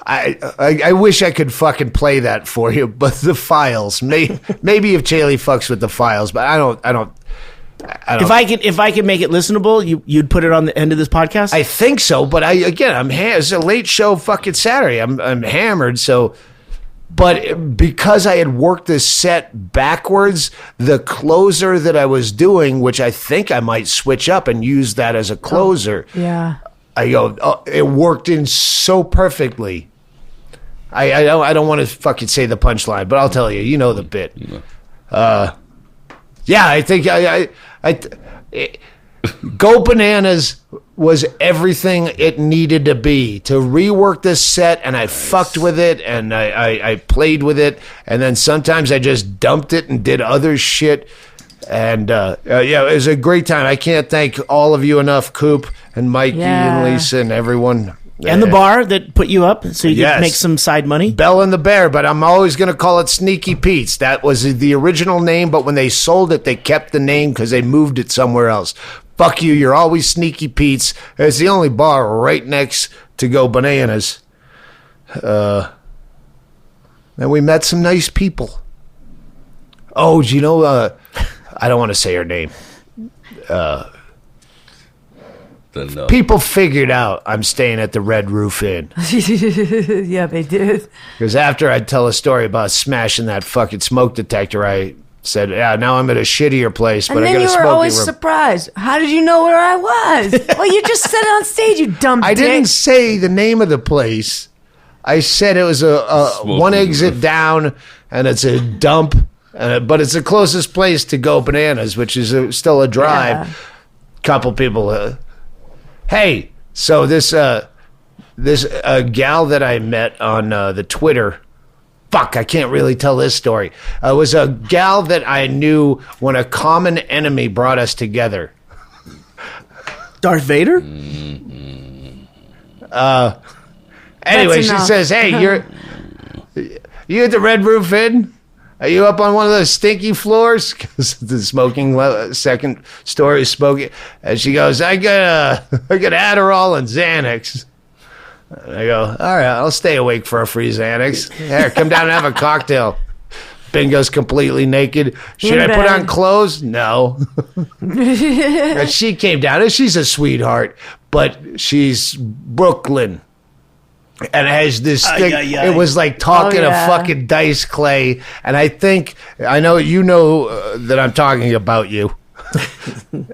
Speaker 4: I wish I could fucking play that for you, but the files, maybe if Chaille fucks with the files, but I don't.
Speaker 3: If I could make it listenable, you'd put it on the end of this podcast.
Speaker 4: I think so, but it's a late show fucking Saturday. I'm hammered, so. But because I had worked this set backwards, the closer that I was doing, which I think I might switch up and use that as a closer.
Speaker 5: Yeah.
Speaker 4: It worked in so perfectly. I don't want to fucking say the punchline, but I'll tell you, you know the bit. I think GoBananas was everything it needed to be to rework this set, and I fucked with it, and I played with it, and then sometimes I just dumped it and did other shit, and it was a great time. I can't thank all of you enough, Coop and Mikey and Lisa and everyone.
Speaker 3: And the bar that put you up so you could make some side money.
Speaker 4: Bell and the Bear, but I'm always going to call it Sneaky Pete's. That was the original name, but when they sold it, they kept the name because they moved it somewhere else. Fuck you, you're always Sneaky Pete's. It's the only bar right next to GoBananas. And we met some nice people. Oh, do you know, I don't want to say her name. People figured out I'm staying at the Red Roof Inn.
Speaker 5: Yeah, they did.
Speaker 4: Because after I'd tell a story about smashing that fucking smoke detector, I said, yeah, now I'm at a shittier place, but I got a smoking room. And then you were always
Speaker 5: surprised. How did you know where I was? Well, you just said it on stage, you dumb dick.
Speaker 4: I didn't say the name of the place. I said it was a one exit down, and it's a dump, but it's the closest place to GoBananas, which is still a drive. Yeah. Couple people... Hey, so this gal that I met on the Twitter, fuck, I can't really tell this story. It was a gal that I knew when a common enemy brought us together.
Speaker 3: Darth Vader?
Speaker 4: Anyway, she says, hey, you at the Red Roof Inn? Are you up on one of those stinky floors? Because the second story is smoking. And she goes, I got Adderall and Xanax. And I go, all right, I'll stay awake for a free Xanax. Here, come down and have a cocktail. Bingo's completely naked. Should I put on clothes? No. And she came down, and she's a sweetheart, but she's Brooklyn. And it has this thing. It was like talking to fucking Dice Clay. And I know you know that I'm talking about you.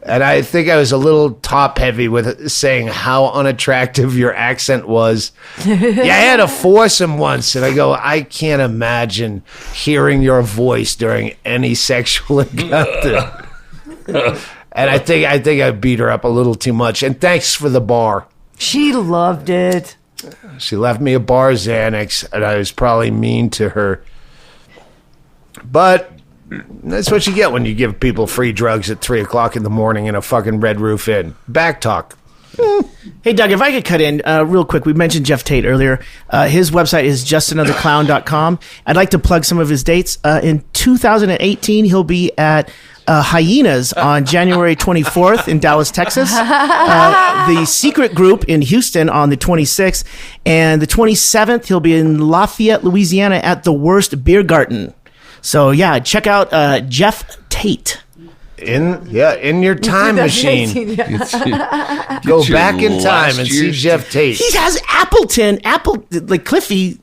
Speaker 4: And I think I was a little top heavy with saying how unattractive your accent was. Yeah, I had a foursome once, and I go, I can't imagine hearing your voice during any sexual encounter. And I think I beat her up a little too much. And thanks for the bar.
Speaker 5: She loved it.
Speaker 4: She left me a bar Xanax, and I was probably mean to her. But that's what you get when you give people free drugs at 3 o'clock in the morning in a fucking Red Roof Inn. Back talk.
Speaker 3: Hey, Doug, if I could cut in real quick. We mentioned Jeff Tate earlier. His website is justanotherclown.com. I'd like to plug some of his dates. In 2018, he'll be at Hyenas on January 24th in Dallas, Texas. The Secret Group in Houston on the 26th. And the 27th, he'll be in Lafayette, Louisiana at the Worst Beer Garden. So, yeah, check out Jeff Tate.
Speaker 4: In your time machine. Go back in time and see Jeff Tate.
Speaker 3: He has Appleton, like Cliffy.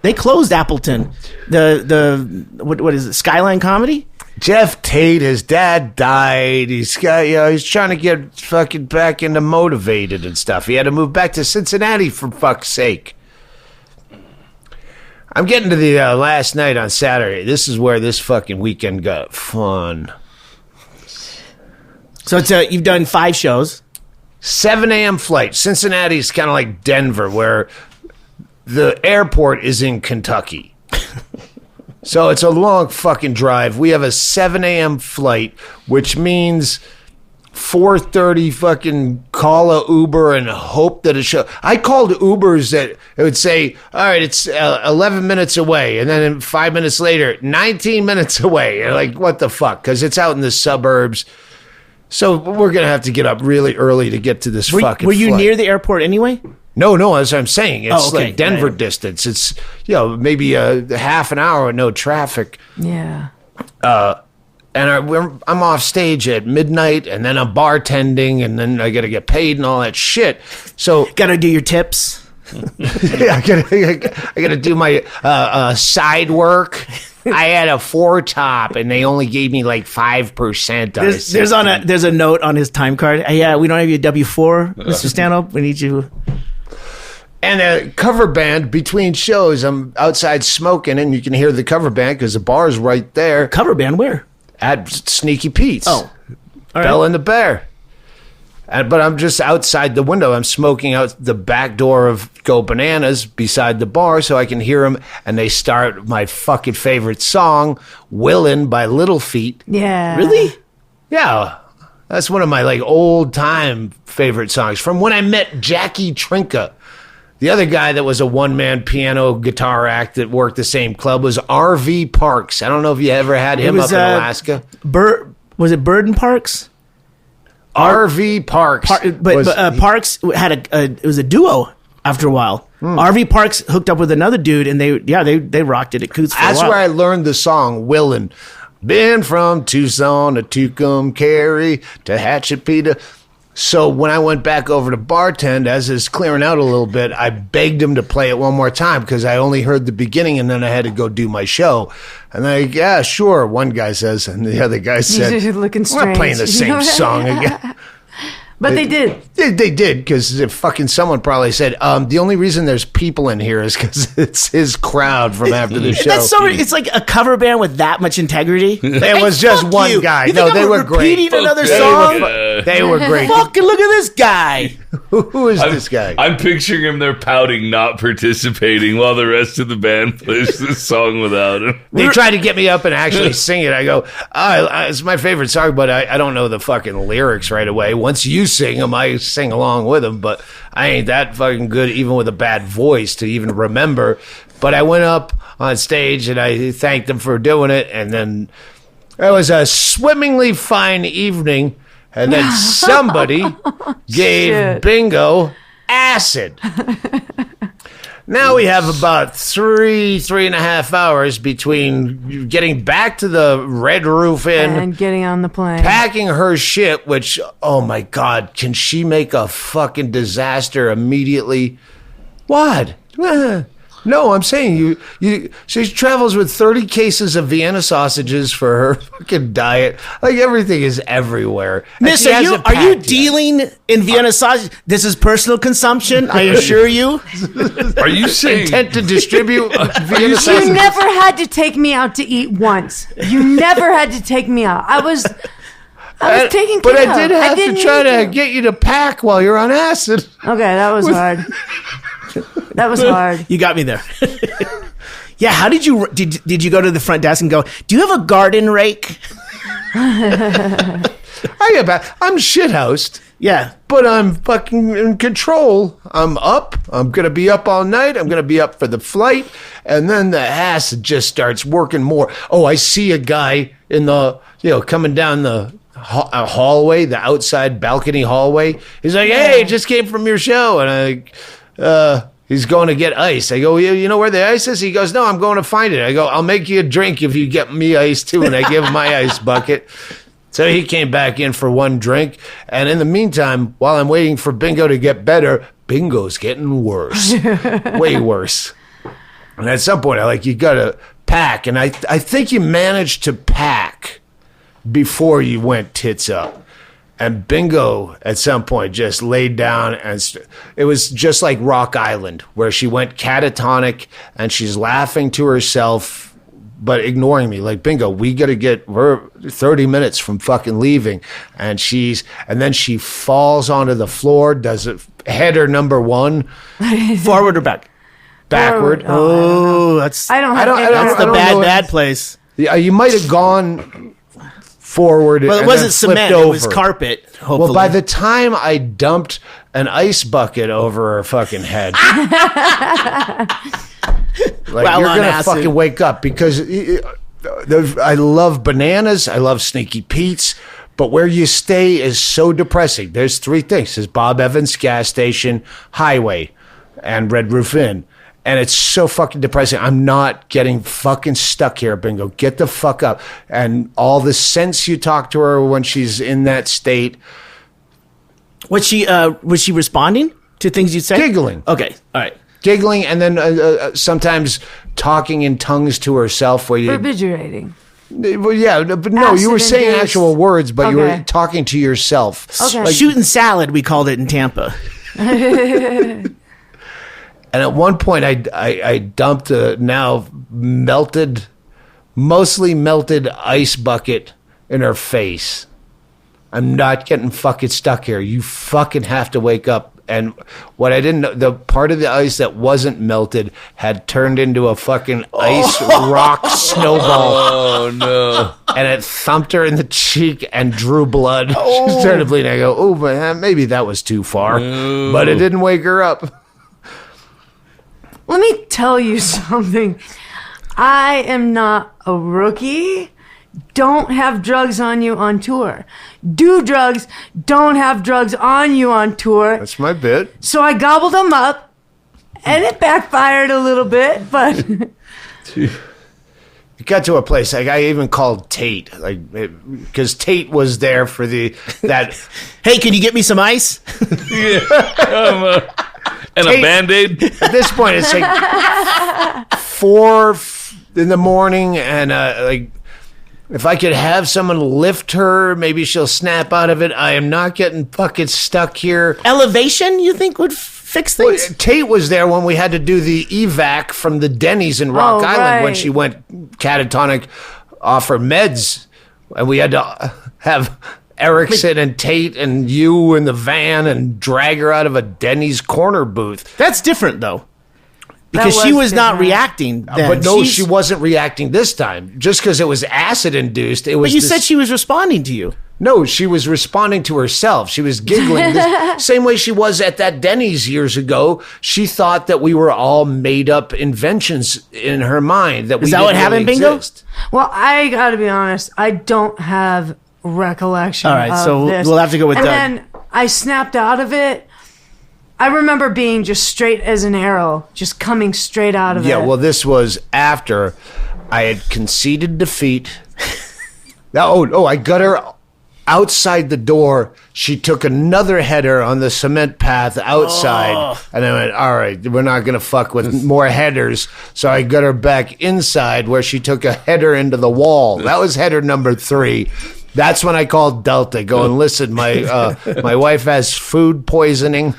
Speaker 3: They closed Appleton. What is it? Skyline Comedy.
Speaker 4: Jeff Tate, his dad died. He's trying to get fucking back into motivated and stuff. He had to move back to Cincinnati for fuck's sake. I'm getting to the last night on Saturday. This is where this fucking weekend got fun.
Speaker 3: So you've done 5 shows.
Speaker 4: 7 a.m. flight. Cincinnati's kind of like Denver, where the airport is in Kentucky. So it's a long fucking drive. We have a 7 a.m. flight, which means 4:30 fucking call a Uber and hope that it show. I called Ubers that it would say, all right, it's 11 minutes away. And then 5 minutes later, 19 minutes away. And like, what the fuck? Because it's out in the suburbs. So we're going to have to get up really early to get to this fucking
Speaker 3: Were you
Speaker 4: flight.
Speaker 3: near the airport anyway?
Speaker 4: No, as I'm saying. It's
Speaker 3: okay.
Speaker 4: like Denver distance. It's, maybe a half an hour with no traffic.
Speaker 5: Yeah.
Speaker 4: And I'm off stage at midnight, and then I'm bartending, and then I got to get paid and all that shit. So
Speaker 3: Got to do your tips.
Speaker 4: yeah, I got to do my side work. I had a 4-top, and they only gave me like 5%.
Speaker 3: There's a note on his time card. Yeah, we don't have your W-4, Mr. Stanhope. We need you.
Speaker 4: And a cover band between shows. I'm outside smoking, and you can hear the cover band because the bar's right there.
Speaker 3: Cover band where?
Speaker 4: At Sneaky Pete's.
Speaker 3: Oh, all
Speaker 4: Bell
Speaker 3: right.
Speaker 4: and the Bear. But I'm just outside the window. I'm smoking out the back door of GoBananas beside the bar so I can hear them. And they start my fucking favorite song, Willin' by Little Feat.
Speaker 5: Yeah.
Speaker 3: Really?
Speaker 4: Yeah. That's one of my like old time favorite songs from when I met Jackie Trinka. The other guy that was a one-man piano guitar act that worked the same club was R.V. Parks. I don't know if you ever had him up in Alaska.
Speaker 3: Was it Bird and Parks?
Speaker 4: R.V. Parks.
Speaker 3: Parks had it was a duo after a while. R.V. Parks hooked up with another dude, and they rocked it at Coots for a while.
Speaker 4: That's where I learned the song, Willin'. Been from Tucson to Tucumcari to Hatshepsut. So when I went back over to bartend, as it's clearing out a little bit, I begged him to play it one more time because I only heard the beginning and then I had to go do my show. And they're like, yeah, sure, one guy says. And the other guy said,
Speaker 5: You're looking
Speaker 4: we're not playing the
Speaker 5: strange."
Speaker 4: same song again.
Speaker 5: But they did.
Speaker 4: They did, because fucking someone probably said, the only reason there's people in here is because it's his crowd from after the show.
Speaker 3: That's so. It's like a cover band with that much integrity.
Speaker 4: It was just
Speaker 3: Fuck
Speaker 4: one
Speaker 3: you.
Speaker 4: guy.
Speaker 3: You
Speaker 4: No,
Speaker 3: think
Speaker 4: they
Speaker 3: I'm
Speaker 4: were great.
Speaker 3: repeating another
Speaker 2: They
Speaker 3: song.
Speaker 4: They were great.
Speaker 3: Fucking look at this guy.
Speaker 4: Who is this guy?
Speaker 2: I'm picturing him there pouting, not participating, while the rest of the band plays this song without him.
Speaker 4: They tried to get me up and actually sing it. I go, it's my favorite song, but I don't know the fucking lyrics right away. Once you sing them, I sing along with them, but I ain't that fucking good, even with a bad voice, to even remember. But I went up on stage and I thanked them for doing it, and then it was a swimmingly fine evening, and then somebody gave
Speaker 5: Shit.
Speaker 4: Bingo acid. Now we have about 3.5 hours between getting back to the Red Roof Inn
Speaker 5: And getting on the plane.
Speaker 4: packing her shit, which, oh my God, can she make a fucking disaster immediately? What? No, I'm saying she travels with 30 cases of Vienna sausages for her fucking diet. Like, everything is everywhere. And
Speaker 3: Miss,
Speaker 4: she
Speaker 3: are
Speaker 4: hasn't
Speaker 3: you
Speaker 4: packed yet.
Speaker 3: dealing in Vienna sausage? This is personal consumption, I assure you.
Speaker 2: Are you saying
Speaker 4: Intent to distribute Vienna
Speaker 5: You
Speaker 4: sausages?
Speaker 5: never had to take me out to eat once. You never had to take me out. I was taking care
Speaker 4: But
Speaker 5: of.
Speaker 4: I did have to
Speaker 5: didn't
Speaker 4: try
Speaker 5: need
Speaker 4: to get you to pack while you're on acid.
Speaker 5: Okay, that was hard. That was hard.
Speaker 3: You got me there. Yeah, how did you go to the front desk and go, do you have a garden rake?
Speaker 4: I'm shithoused.
Speaker 3: Yeah.
Speaker 4: But I'm fucking in control. I'm up. I'm going to be up all night. I'm going to be up for the flight. And then the ass just starts working more. Oh, I see a guy in the, coming down the hallway, the outside balcony hallway. He's like, hey, just came from your show. And he's going to get ice. I go, you know where the ice is? He goes, no, I'm going to find it. I go, I'll make you a drink if you get me ice too. And I give him my ice bucket. So he came back in for one drink. And in the meantime, while I'm waiting for Bingo to get better, Bingo's getting worse. Way worse. And at some point, you got to pack. And I think you managed to pack before you went tits up. And Bingo, at some point, just laid down, and it was just like Rock Island, where she went catatonic, and she's laughing to herself, but ignoring me. Like, Bingo, we're 30 minutes from fucking leaving. And then she falls onto the floor, does it header number one.
Speaker 3: Forward or back?
Speaker 4: Backward.
Speaker 3: Oh, that's
Speaker 5: I don't
Speaker 3: that's the
Speaker 4: I don't know.
Speaker 3: bad place.
Speaker 4: Yeah, you might have gone forward.
Speaker 3: Well, it
Speaker 4: and
Speaker 3: wasn't
Speaker 4: then flipped
Speaker 3: cement.
Speaker 4: over.
Speaker 3: It was carpet. Hopefully.
Speaker 4: Well, by the time I dumped an ice bucket over her fucking head,
Speaker 3: While
Speaker 4: you're
Speaker 3: on
Speaker 4: gonna
Speaker 3: acid.
Speaker 4: fucking wake up, because I love bananas. I love Sneaky Pete's. But where you stay is so depressing. There's three things. There's Bob Evans gas station, highway, and Red Roof Inn. And it's so fucking depressing. I'm not getting fucking stuck here, Bingo. Get the fuck up. And all the sense you talk to her when she's in that state.
Speaker 3: Was she responding to things you'd say?
Speaker 4: Giggling.
Speaker 3: Okay. All right.
Speaker 4: Giggling, and then sometimes talking in tongues to herself.
Speaker 5: Barbiturating.
Speaker 4: Well, yeah, but no, you were saying
Speaker 5: Acid-induced.
Speaker 4: actual words, but you
Speaker 5: Okay.
Speaker 4: were talking to yourself.
Speaker 5: Okay.
Speaker 3: Shooting salad, we called it in Tampa.
Speaker 4: And at one point, I dumped a now mostly melted ice bucket in her face. I'm not getting fucking stuck here. You fucking have to wake up. And what I didn't know, the part of the ice that wasn't melted had turned into a fucking ice rock snowball.
Speaker 2: Oh, no.
Speaker 4: And it thumped her in the cheek and drew blood. She started bleeding. I go, oh, man, maybe that was too far.
Speaker 2: No.
Speaker 4: But it didn't wake her up.
Speaker 5: Let me tell you something. I am not a rookie. Don't have drugs on you on tour. Do drugs. Don't have drugs on you on tour.
Speaker 4: That's my bit.
Speaker 5: So I gobbled them up, and it backfired a little bit, but
Speaker 4: It got to a place like I even called Tate, because Tate was there for that.
Speaker 3: Hey, can you get me some ice?
Speaker 2: And a Band-Aid?
Speaker 4: At this point, it's like 4 in the morning, and if I could have someone lift her, maybe she'll snap out of it. I am not getting fucking stuck here.
Speaker 3: Elevation, you think would fix things?
Speaker 4: Tate was there when we had to do the evac from the Denny's in Rock Island when
Speaker 5: right.
Speaker 4: she went catatonic off her meds, and we had to have Erickson and Tate and you in the van and drag her out of a Denny's corner booth.
Speaker 3: That's different, though. Because
Speaker 5: That
Speaker 3: she
Speaker 5: was
Speaker 3: was not
Speaker 5: different.
Speaker 3: reacting then.
Speaker 4: But no,
Speaker 3: She's-
Speaker 4: she wasn't reacting this time. Just because it was acid induced, it was.
Speaker 3: But you said she was responding to you.
Speaker 4: No, she was responding to herself. She was giggling the same way she was at that Denny's years ago. She thought that we were all made up inventions in her mind. That
Speaker 3: Is that what happened, Bingo?
Speaker 4: Exist.
Speaker 5: well, I gotta be honest. I don't have recollection.
Speaker 3: All right,
Speaker 5: of
Speaker 3: so
Speaker 5: this.
Speaker 3: we'll have to go with
Speaker 5: and
Speaker 3: Doug.
Speaker 5: then I snapped out of it. I remember being just straight as an arrow, just coming straight out of it.
Speaker 4: Yeah, well, this was after I had conceded defeat. I got her outside the door. She took another header on the cement path outside. And I went, all right, we're not going to fuck with more headers. So I got her back inside where she took a header into the wall. That was header number 3. That's when I called Delta going, listen, my wife has food poisoning.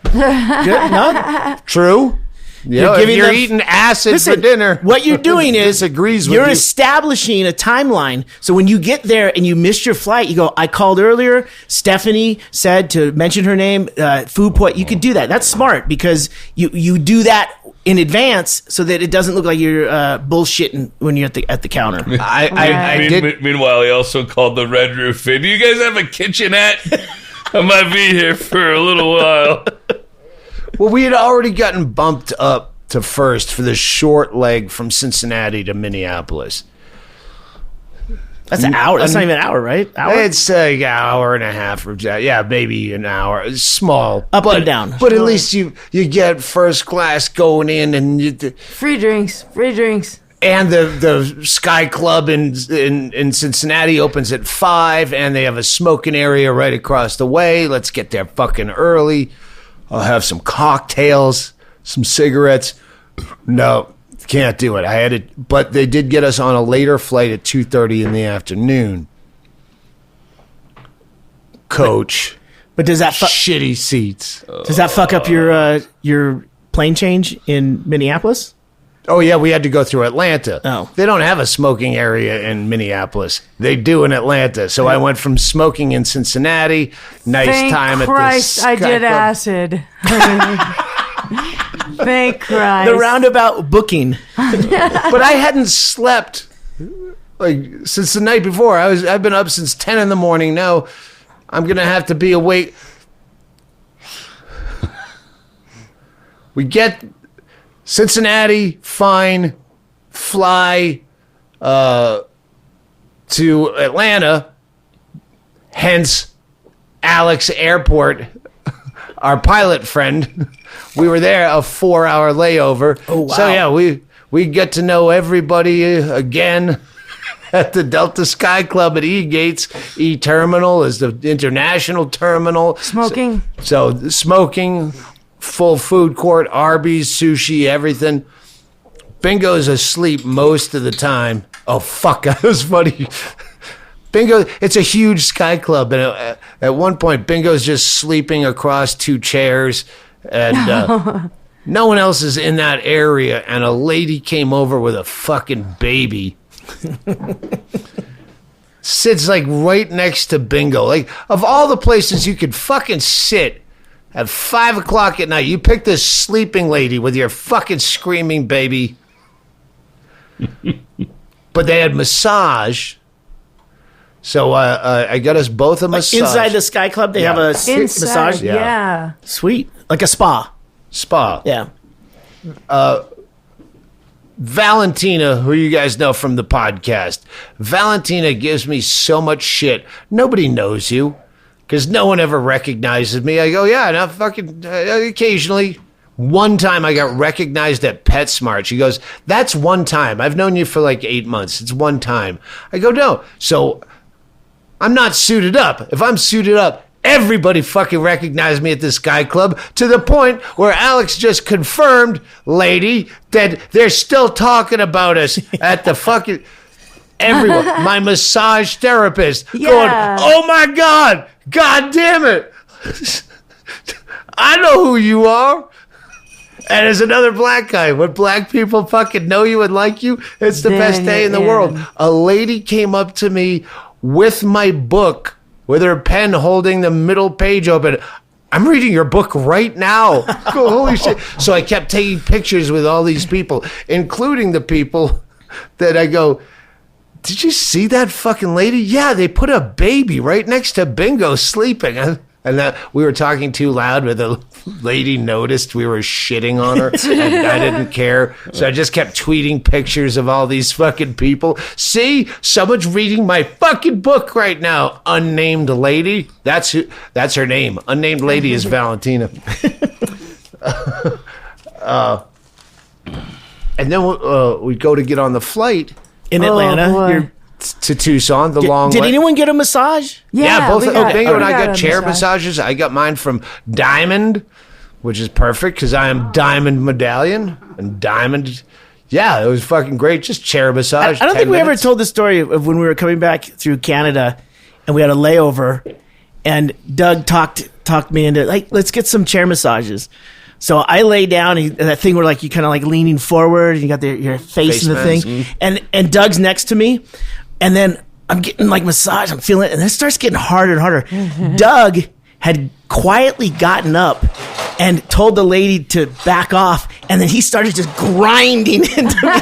Speaker 3: Good? No?
Speaker 4: True?
Speaker 3: You're
Speaker 4: If
Speaker 3: giving
Speaker 4: you're
Speaker 3: them-
Speaker 4: eating acid
Speaker 3: Listen,
Speaker 4: for dinner.
Speaker 3: what you're doing is
Speaker 4: disagrees with
Speaker 3: you're
Speaker 4: you.
Speaker 3: establishing a timeline. So when you get there and you missed your flight, you go, I called earlier. Stephanie said to mention her name, food point. You could do that. That's smart because you do that in advance so that it doesn't look like you're bullshitting when you're at the counter.
Speaker 4: I did.
Speaker 2: Meanwhile, he also called the Red Roof in. Do you guys have a kitchenette? I might be here for a little while.
Speaker 4: Well, we had already gotten bumped up to first for the short leg from Cincinnati to Minneapolis.
Speaker 3: That's an hour. That's not even an hour, right? Hour?
Speaker 4: It's an hour and a half. Yeah, maybe an hour. It's small.
Speaker 3: Up and down.
Speaker 4: But at least you get first class going in, and
Speaker 5: free drinks.
Speaker 4: and the Sky Club in Cincinnati opens at 5, and they have a smoking area right across the way. Let's get there fucking early. I'll have some cocktails, some cigarettes. No, can't do it. I had it, but they did get us on a later flight at 2:30 in the afternoon. Coach,
Speaker 3: But does that
Speaker 4: shitty seats.
Speaker 3: fuck up your plane change in Minneapolis?
Speaker 4: Oh yeah, we had to go through Atlanta.
Speaker 3: Oh.
Speaker 4: They don't have a smoking area in Minneapolis. They do in Atlanta. So I went from smoking in Cincinnati. Nice
Speaker 5: Thank
Speaker 4: time
Speaker 5: Christ
Speaker 4: at
Speaker 5: I
Speaker 4: the Sky
Speaker 5: did
Speaker 4: Club.
Speaker 5: acid. Thank Christ.
Speaker 3: The roundabout booking.
Speaker 4: But I hadn't slept since the night before. I've been up since 10 in the morning. Now I'm gonna have to be awake. We get Cincinnati, fine. Fly to Atlanta. Hence, Alex Airport our pilot friend. We were there a 4-hour layover.
Speaker 3: Oh, wow.
Speaker 4: So yeah, we get to know everybody again at the Delta Sky Club at E-Gates. E-Terminal is the international terminal.
Speaker 5: Smoking.
Speaker 4: So smoking, full food court, Arby's, sushi, everything. Bingo's asleep most of the time. Oh, fuck, that was funny. Bingo, it's a huge Sky Club, and at one point, Bingo's just sleeping across 2 chairs, and no one else is in that area, and a lady came over with a fucking baby. Sits, like, right next to Bingo. Like, of all the places you could fucking sit at 5 o'clock at night, you pick this sleeping lady with your fucking screaming baby. But they had massage, so I got us both a massage.
Speaker 3: Inside the Sky Club, they have a massage.
Speaker 5: Yeah.
Speaker 3: Sweet, like a spa.
Speaker 4: Yeah. Valentina, who you guys know from the podcast, Valentina gives me so much shit. Nobody knows you, because no one ever recognizes me. I go, yeah, no, fucking occasionally. One time I got recognized at PetSmart. She goes, that's one time. I've known you for like 8 months. It's one time. I go, no. So I'm not suited up. If I'm suited up, everybody fucking recognized me at the Sky Club, to the point where Alex just confirmed, lady, that they're still talking about us at the fucking... Everyone. My massage therapist going, oh my God, God damn it. I know who you are. And there's another black guy. When black people fucking know you and like you, it's the best day in the world. A lady came up to me with my book, with her pen holding the middle page open. I'm reading your book right now. Holy shit. So I kept taking pictures with all these people, including the people that I go, did you see that fucking lady? Yeah, they put a baby right next to Bingo sleeping. And that we were talking too loud, but the lady noticed we were shitting on her, and I didn't care. So I just kept tweeting pictures of all these fucking people. See, someone's reading my fucking book right now. Unnamed lady. That's her name. Unnamed lady is Valentina. And then we go to get on the flight
Speaker 3: In Atlanta.
Speaker 5: boy.
Speaker 4: to Tucson.
Speaker 3: Did anyone get a massage?
Speaker 4: Yeah, both. Bingo and I got chair
Speaker 5: massage.
Speaker 4: massages. I got mine from Diamond, which is perfect because I am Diamond Medallion and Diamond. Yeah, it was fucking great. Just chair massage.
Speaker 3: I don't think we ever told the story of when we were coming back through Canada and we had a layover, and Doug talked me into, like, let's get some chair massages. So I lay down, and that thing where, like, you kind of like leaning forward, and you got your face in the thing, and Doug's next to me, and then I'm getting like massage, I'm feeling it, and then it starts getting harder and harder. Mm-hmm. Doug had quietly gotten up and told the lady to back off, and then he started just grinding into me.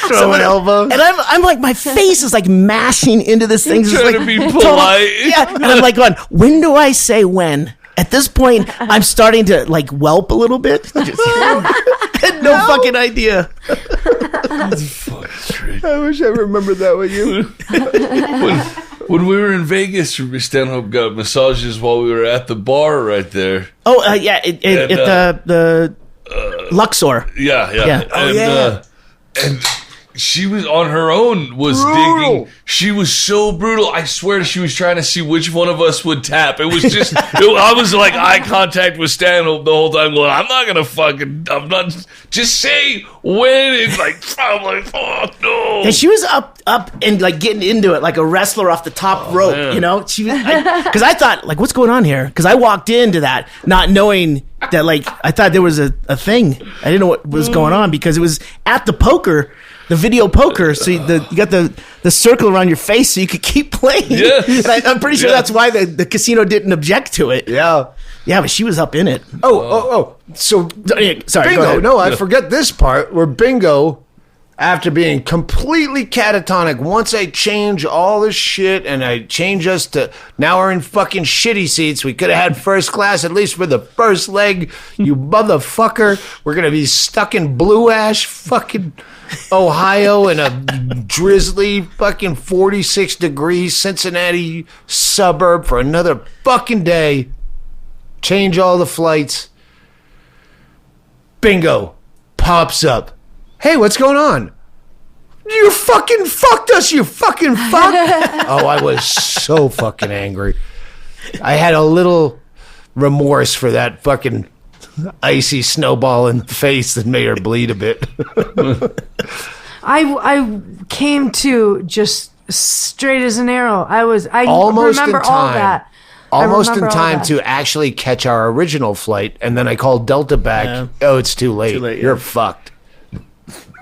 Speaker 4: Throwing elbows.
Speaker 3: And I'm like, my face is like mashing into this thing.
Speaker 2: Trying to be polite.
Speaker 3: Yeah, and I'm like going, when do I say when? At this point, I'm starting to like whelp a little bit. I had no fucking idea.
Speaker 4: I wish I remembered that with you.
Speaker 2: When we were in Vegas, Stanhope got massages while we were at the bar right there.
Speaker 3: Oh, yeah, at the Luxor.
Speaker 2: Yeah.
Speaker 3: Oh,
Speaker 2: and she was on her own, digging. She was so brutal. I swear she was trying to see which one of us would tap. It was just, I was like eye contact with Stanhope the whole time going, I'm not, just say when. It's like, I'm like, fuck no.
Speaker 3: And she was up and like getting into it like a wrestler off the top rope, man. You know? She was, because I thought, like, what's going on here? Because I walked into that not knowing that, like, I thought there was a thing. I didn't know what was going on because it was at the poker. The video poker, so you got the circle around your face so you could keep playing.
Speaker 2: Yeah.
Speaker 3: And I'm pretty sure that's why the casino didn't object to it.
Speaker 4: Yeah.
Speaker 3: Yeah, but she was up in it.
Speaker 4: So,
Speaker 3: sorry,
Speaker 4: Bingo.
Speaker 3: go ahead.
Speaker 4: No, I forget this part where Bingo, after being completely catatonic, once I change all this shit and I change us to, now we're in fucking shitty seats. We could have had first class, at least for the first leg. You motherfucker. We're going to be stuck in Blue Ash, fucking Ohio, in a drizzly fucking 46 degrees Cincinnati suburb for another fucking day. change all the flights. Bingo. Pops up. Hey, what's going on? You fucking fucked us, you fucking fuck. Oh, I was so fucking angry. I had a little remorse for that fucking icy snowball in the face that made her bleed a bit.
Speaker 5: I came to just straight as an arrow. I
Speaker 4: almost
Speaker 5: remember
Speaker 4: in time.
Speaker 5: all that.
Speaker 4: Almost in time to actually catch our original flight, and then I called Delta back.
Speaker 3: Yeah.
Speaker 4: Oh, it's too late. You're
Speaker 3: yeah.
Speaker 4: fucked.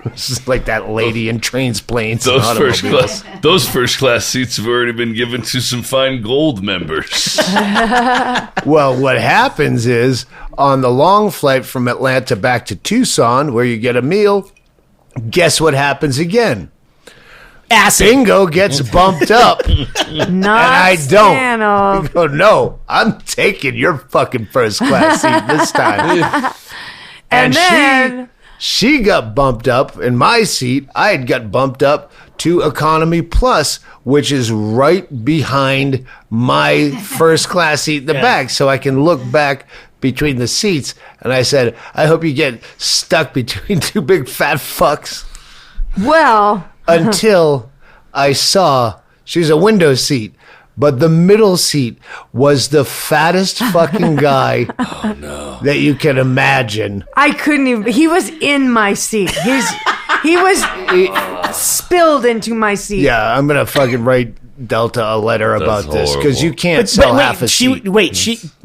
Speaker 4: This is like that lady in Trains, Planes, and
Speaker 2: Those first class seats have already been given to some fine gold members.
Speaker 4: Well, what happens is on the long flight from Atlanta back to Tucson, where you get a meal, guess what happens again? Bingo gets bumped up. And I don't. I go, no, I'm taking your fucking first class seat this time. and then she got bumped up in my seat. I had got bumped up to Economy Plus, which is right behind my first class seat in the back, so I can look back between the seats. And I said, I hope you get stuck between two big fat fucks.
Speaker 5: Well,
Speaker 4: until I saw she's a window seat, but the middle seat was the fattest fucking guy that you can imagine.
Speaker 5: I couldn't even. He was in my seat. He was spilled into my seat.
Speaker 4: Yeah, I'm gonna fucking write Delta a letter about this because you can't sell half a seat.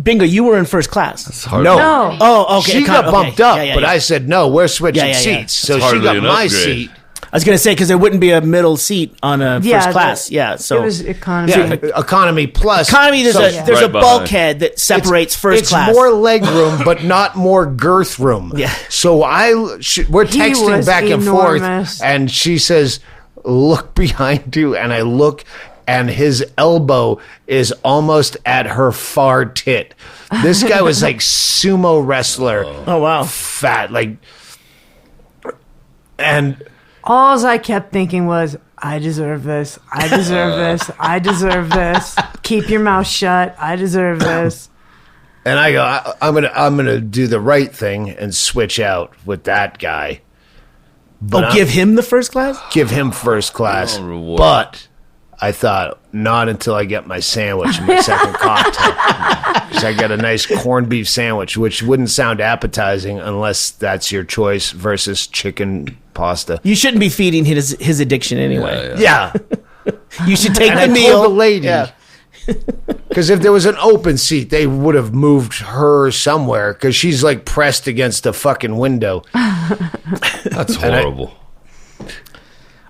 Speaker 3: Bingo, you were in first class.
Speaker 4: No.
Speaker 3: Oh, okay.
Speaker 4: She got bumped up, but I said no. We're switching seats, so she got my seat.
Speaker 3: I was going to say, because there wouldn't be a middle seat on a first class. So
Speaker 5: it was economy.
Speaker 4: Yeah, Economy Plus.
Speaker 3: Economy, there's a bulkhead that separates first class.
Speaker 4: It's more leg room, but not more girth room.
Speaker 3: Yeah.
Speaker 4: So we're texting back and forth, and she says, look behind you, and I look, and his elbow is almost at her far tit. This guy was like sumo wrestler.
Speaker 3: Oh, wow.
Speaker 4: Fat, and...
Speaker 5: All I kept thinking was, I deserve this. I deserve this. I deserve this. Keep your mouth shut. I deserve this.
Speaker 4: And I go, I'm gonna do the right thing and switch out with that guy.
Speaker 3: But give him the first class?
Speaker 4: Give him first class.
Speaker 2: Reward.
Speaker 4: But I thought, not until I get my sandwich and my second cocktail. Because I got a nice corned beef sandwich, which wouldn't sound appetizing unless that's your choice versus chicken pasta.
Speaker 3: You shouldn't be feeding his addiction anyway.
Speaker 4: Yeah.
Speaker 3: You should take
Speaker 4: and
Speaker 3: the
Speaker 4: I
Speaker 3: meal.
Speaker 4: told the lady. Because if there was an open seat, they would have moved her somewhere because she's like pressed against a fucking window.
Speaker 2: That's horrible.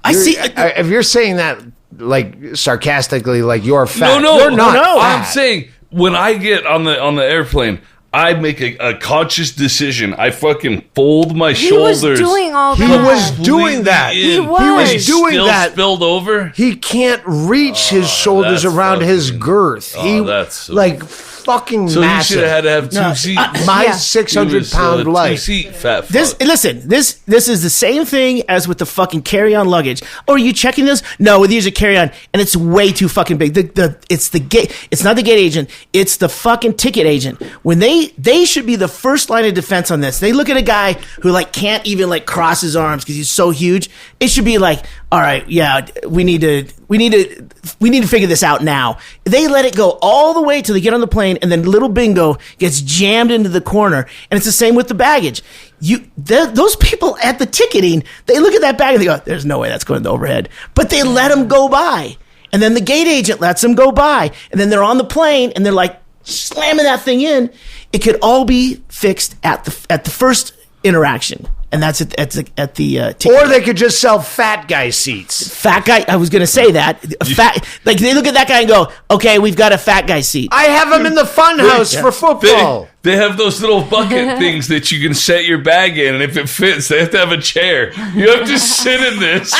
Speaker 3: I see.
Speaker 4: If you're saying that like sarcastically, like you're fat.
Speaker 2: No,
Speaker 4: you're not fat.
Speaker 2: I'm saying when I get on the airplane, I make a conscious decision. I fucking fold my shoulders.
Speaker 5: He was doing all that.
Speaker 4: He was doing that.
Speaker 5: He was
Speaker 4: doing
Speaker 2: still
Speaker 4: that.
Speaker 2: Spilled over.
Speaker 4: He can't reach his shoulders
Speaker 2: that's
Speaker 4: around his
Speaker 2: fucking-
Speaker 4: girth.
Speaker 2: that's so-
Speaker 4: like fucking
Speaker 2: So
Speaker 4: massive.
Speaker 2: you should have had to have two seats.
Speaker 4: My
Speaker 5: Yeah.
Speaker 4: 600-pound life.
Speaker 2: Two-seat fat fuck.
Speaker 3: This is the same thing as with the fucking carry-on luggage. Oh, are you checking this? No, these are carry-on, and it's way too fucking big. It's the gate. It's not the gate agent. It's the fucking ticket agent. When they should be the first line of defense on this. They look at a guy who like can't even like cross his arms because he's so huge. It should be like, all right, yeah, we need to figure this out now. They let it go all the way till they get on the plane, and then little Bingo gets jammed into the corner. And it's the same with the baggage. Those people at the ticketing, they look at that bag and they go, "There's no way that's going to the overhead," but they let them go by. And then the gate agent lets them go by, and then they're on the plane and they're like slamming that thing in. It could all be fixed at the first interaction. And that's at the ticket.
Speaker 4: Or they could just sell fat guy seats.
Speaker 3: Fat guy. I was going to say that. Like they look at that guy and go, "Okay, we've got a fat guy seat."
Speaker 4: I have him in the FunHouse for football.
Speaker 2: They have those little bucket things that you can set your bag in, and if it fits, they have to have a chair. You have to sit in this.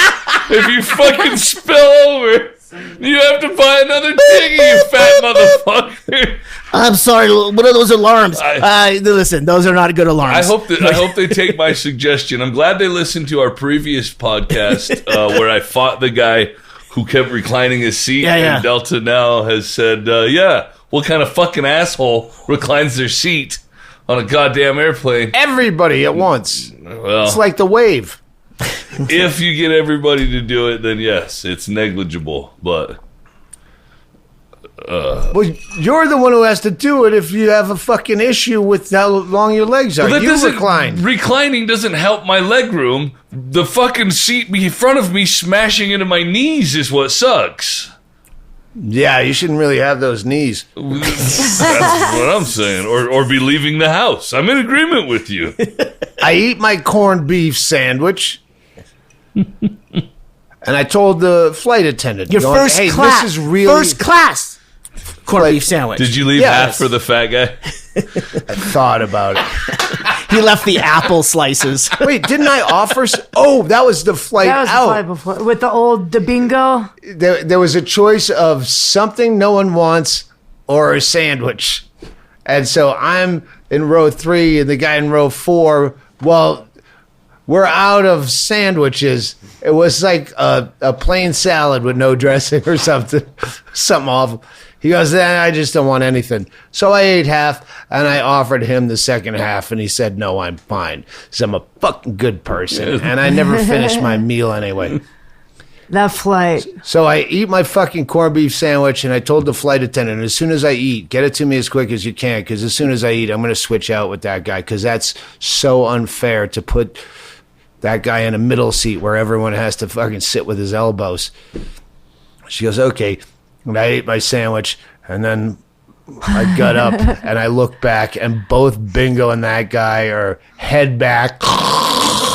Speaker 2: If you fucking spill over, you have to buy another ticket, you fat motherfucker.
Speaker 3: I'm sorry. What are those alarms? Listen, those are not good alarms.
Speaker 2: I hope they take my suggestion. I'm glad they listened to our previous podcast where I fought the guy who kept reclining his seat, and Delta now has said, well, What kind of fucking asshole reclines their seat on a goddamn airplane?
Speaker 4: Everybody at once.
Speaker 2: Well,
Speaker 4: It's like the wave.
Speaker 2: if you get everybody to do it, then yes, it's negligible. But
Speaker 4: Well, you're the one who has to do it if you have a fucking issue with how long your legs are.
Speaker 2: Reclining doesn't help my leg room. The fucking seat in front of me smashing into my knees is what sucks.
Speaker 4: Yeah, you shouldn't really have those knees.
Speaker 2: That's what I'm saying. Or be leaving the house. I'm in agreement with you.
Speaker 4: I eat my corned beef sandwich. And I told the flight attendant,
Speaker 3: Your first
Speaker 4: hey,
Speaker 3: class.
Speaker 4: this is really
Speaker 3: First class corned beef sandwich.
Speaker 2: Did you leave half for the fat guy?
Speaker 4: I thought about it.
Speaker 3: He left the apple slices.
Speaker 4: Wait, didn't I offer? That was the flight
Speaker 5: That was
Speaker 4: out.
Speaker 5: the flight before with the old bingo.
Speaker 4: There was a choice of something no one wants or a sandwich. And so I'm in row 3 and the guy in row 4. Well, we're out of sandwiches. It was like a plain salad with no dressing or something. Something awful. He goes, I just don't want anything. So I ate half, and I offered him the second half, and he said, no, I'm fine. Because I'm a fucking good person. And I never finished my meal anyway.
Speaker 5: That flight.
Speaker 4: So I eat my fucking corned beef sandwich, and I told the flight attendant, as soon as I eat, get it to me as quick as you can, because as soon as I eat, I'm going to switch out with that guy, because that's so unfair to put that guy in a middle seat where everyone has to fucking sit with his elbows. She goes, okay. And I ate my sandwich, and then I got up, and I looked back, and both Bingo and that guy are head back.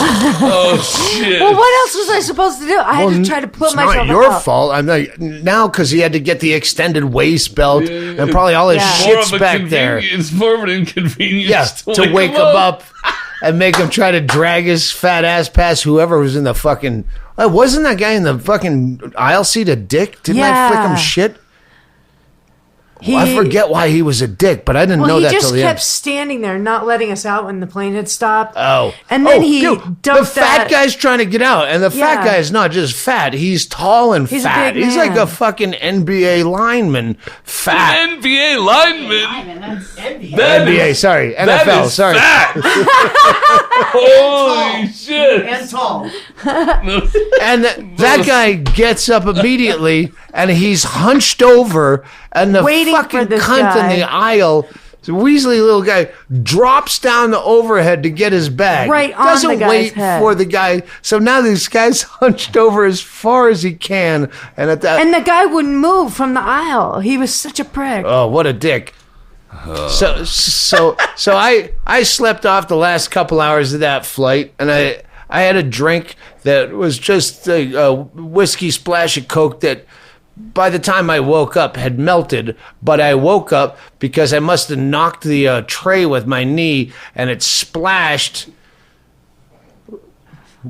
Speaker 2: Oh, shit.
Speaker 5: Well, what else was I supposed to do? I had to try to put
Speaker 4: It's
Speaker 5: myself
Speaker 4: not your
Speaker 5: out.
Speaker 4: fault. I'm not now because he had to get the extended waist belt and probably all his
Speaker 5: Yeah.
Speaker 4: shit's back there.
Speaker 2: It's more of an inconvenience
Speaker 4: Yeah, to wake him up and make him try to drag his fat ass past whoever was in the fucking. Wasn't that guy in the fucking aisle seat a dick? Didn't I flick him
Speaker 5: Yeah.
Speaker 4: shit? I forget why he was a dick, but I didn't know
Speaker 5: Well,
Speaker 4: that
Speaker 5: he
Speaker 4: till
Speaker 5: just
Speaker 4: the
Speaker 5: kept
Speaker 4: end.
Speaker 5: standing there, not letting us out when the plane had stopped.
Speaker 4: Oh,
Speaker 5: And then he
Speaker 4: dude,
Speaker 5: dumped
Speaker 4: the fat
Speaker 5: that-
Speaker 4: guy's trying to get out, and the fat
Speaker 5: Yeah.
Speaker 4: guy is not just fat; he's tall and
Speaker 5: He's a
Speaker 4: fat.
Speaker 5: big
Speaker 4: He's like
Speaker 5: man.
Speaker 4: a fucking NBA lineman, fat.
Speaker 2: NBA lineman. That
Speaker 4: NBA,
Speaker 2: is-
Speaker 4: sorry,
Speaker 2: that
Speaker 4: NFL,
Speaker 2: is
Speaker 4: sorry.
Speaker 2: fat. Holy shit.
Speaker 3: And tall.
Speaker 4: And that guy gets up immediately, and he's hunched over, and the
Speaker 5: Waiting
Speaker 4: fucking
Speaker 5: for this
Speaker 4: cunt in
Speaker 5: guy.
Speaker 4: the aisle, the Weasley little guy, drops down the overhead to get his bag.
Speaker 5: Right on
Speaker 4: Doesn't
Speaker 5: the guy's
Speaker 4: wait
Speaker 5: head.
Speaker 4: for the guy. So now this guy's hunched over as far as he can, and at that,
Speaker 5: And the guy wouldn't move from the aisle. He was such a prick.
Speaker 4: oh, what a dick. So I slept off the last couple hours of that flight, and I had a drink that was just a whiskey splash of Coke that by the time I woke up had melted, but I woke up because I must have knocked the tray with my knee, and it splashed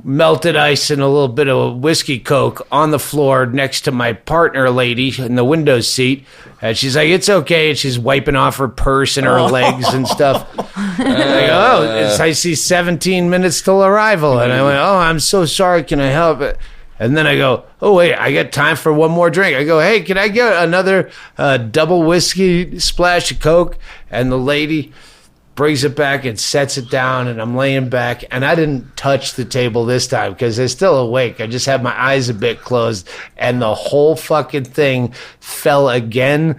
Speaker 4: melted ice and a little bit of whiskey Coke on the floor next to my partner lady in the window seat. And she's like, it's okay. And she's wiping off her purse and her legs and stuff. And I go, I see 17 minutes till arrival. And I went, oh, I'm so sorry. Can I help it? And then I go, oh, wait, I got time for one more drink. I go, hey, can I get another double whiskey splash of Coke? And the lady brings it back and sets it down, and I'm laying back, and I didn't touch the table this time because I'm still awake. I just had my eyes a bit closed, and the whole fucking thing fell again.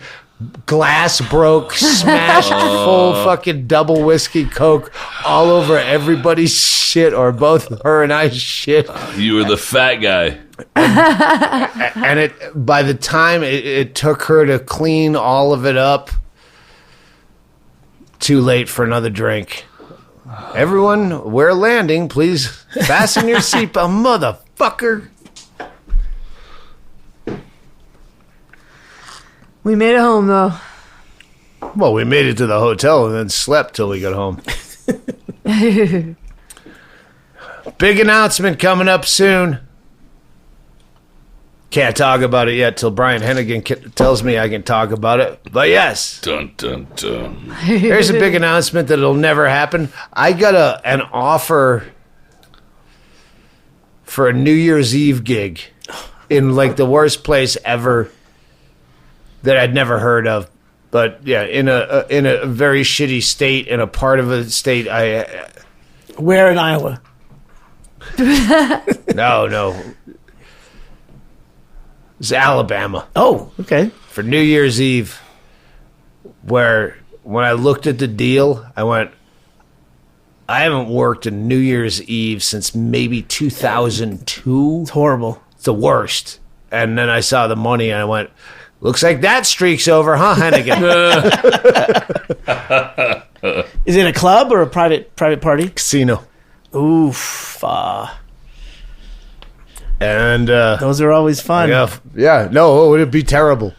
Speaker 4: Glass broke, smashed full fucking double whiskey Coke all over everybody's shit, or both her and I's shit.
Speaker 2: You were the fat guy.
Speaker 4: And it by the time it took her to clean all of it up, too late for another drink. Everyone, we're landing. Please fasten your seatbelt, motherfucker.
Speaker 5: We made it home, though.
Speaker 4: Well, we made it to the hotel and then slept till we got home. Big announcement coming up soon. Can't talk about it yet till Brian Hennigan tells me I can talk about it. But yes,
Speaker 2: Dun, dun, dun.
Speaker 4: here's a big announcement that'll never happen. I got an offer for a New Year's Eve gig in like the worst place ever that I'd never heard of. But yeah, in a very shitty state, in a part of a state
Speaker 3: Where in Iowa?
Speaker 4: No. It's Alabama.
Speaker 3: Oh, okay.
Speaker 4: For New Year's Eve, where when I looked at the deal, I went, I haven't worked a New Year's Eve since maybe 2002.
Speaker 3: It's horrible.
Speaker 4: It's the worst. And then I saw the money and I went, looks like that streak's over, huh, Hennigan?
Speaker 3: Is it a club or a private party?
Speaker 4: Casino.
Speaker 3: Oof.
Speaker 4: And
Speaker 3: Those are always fun.
Speaker 4: yeah, no, would it be terrible?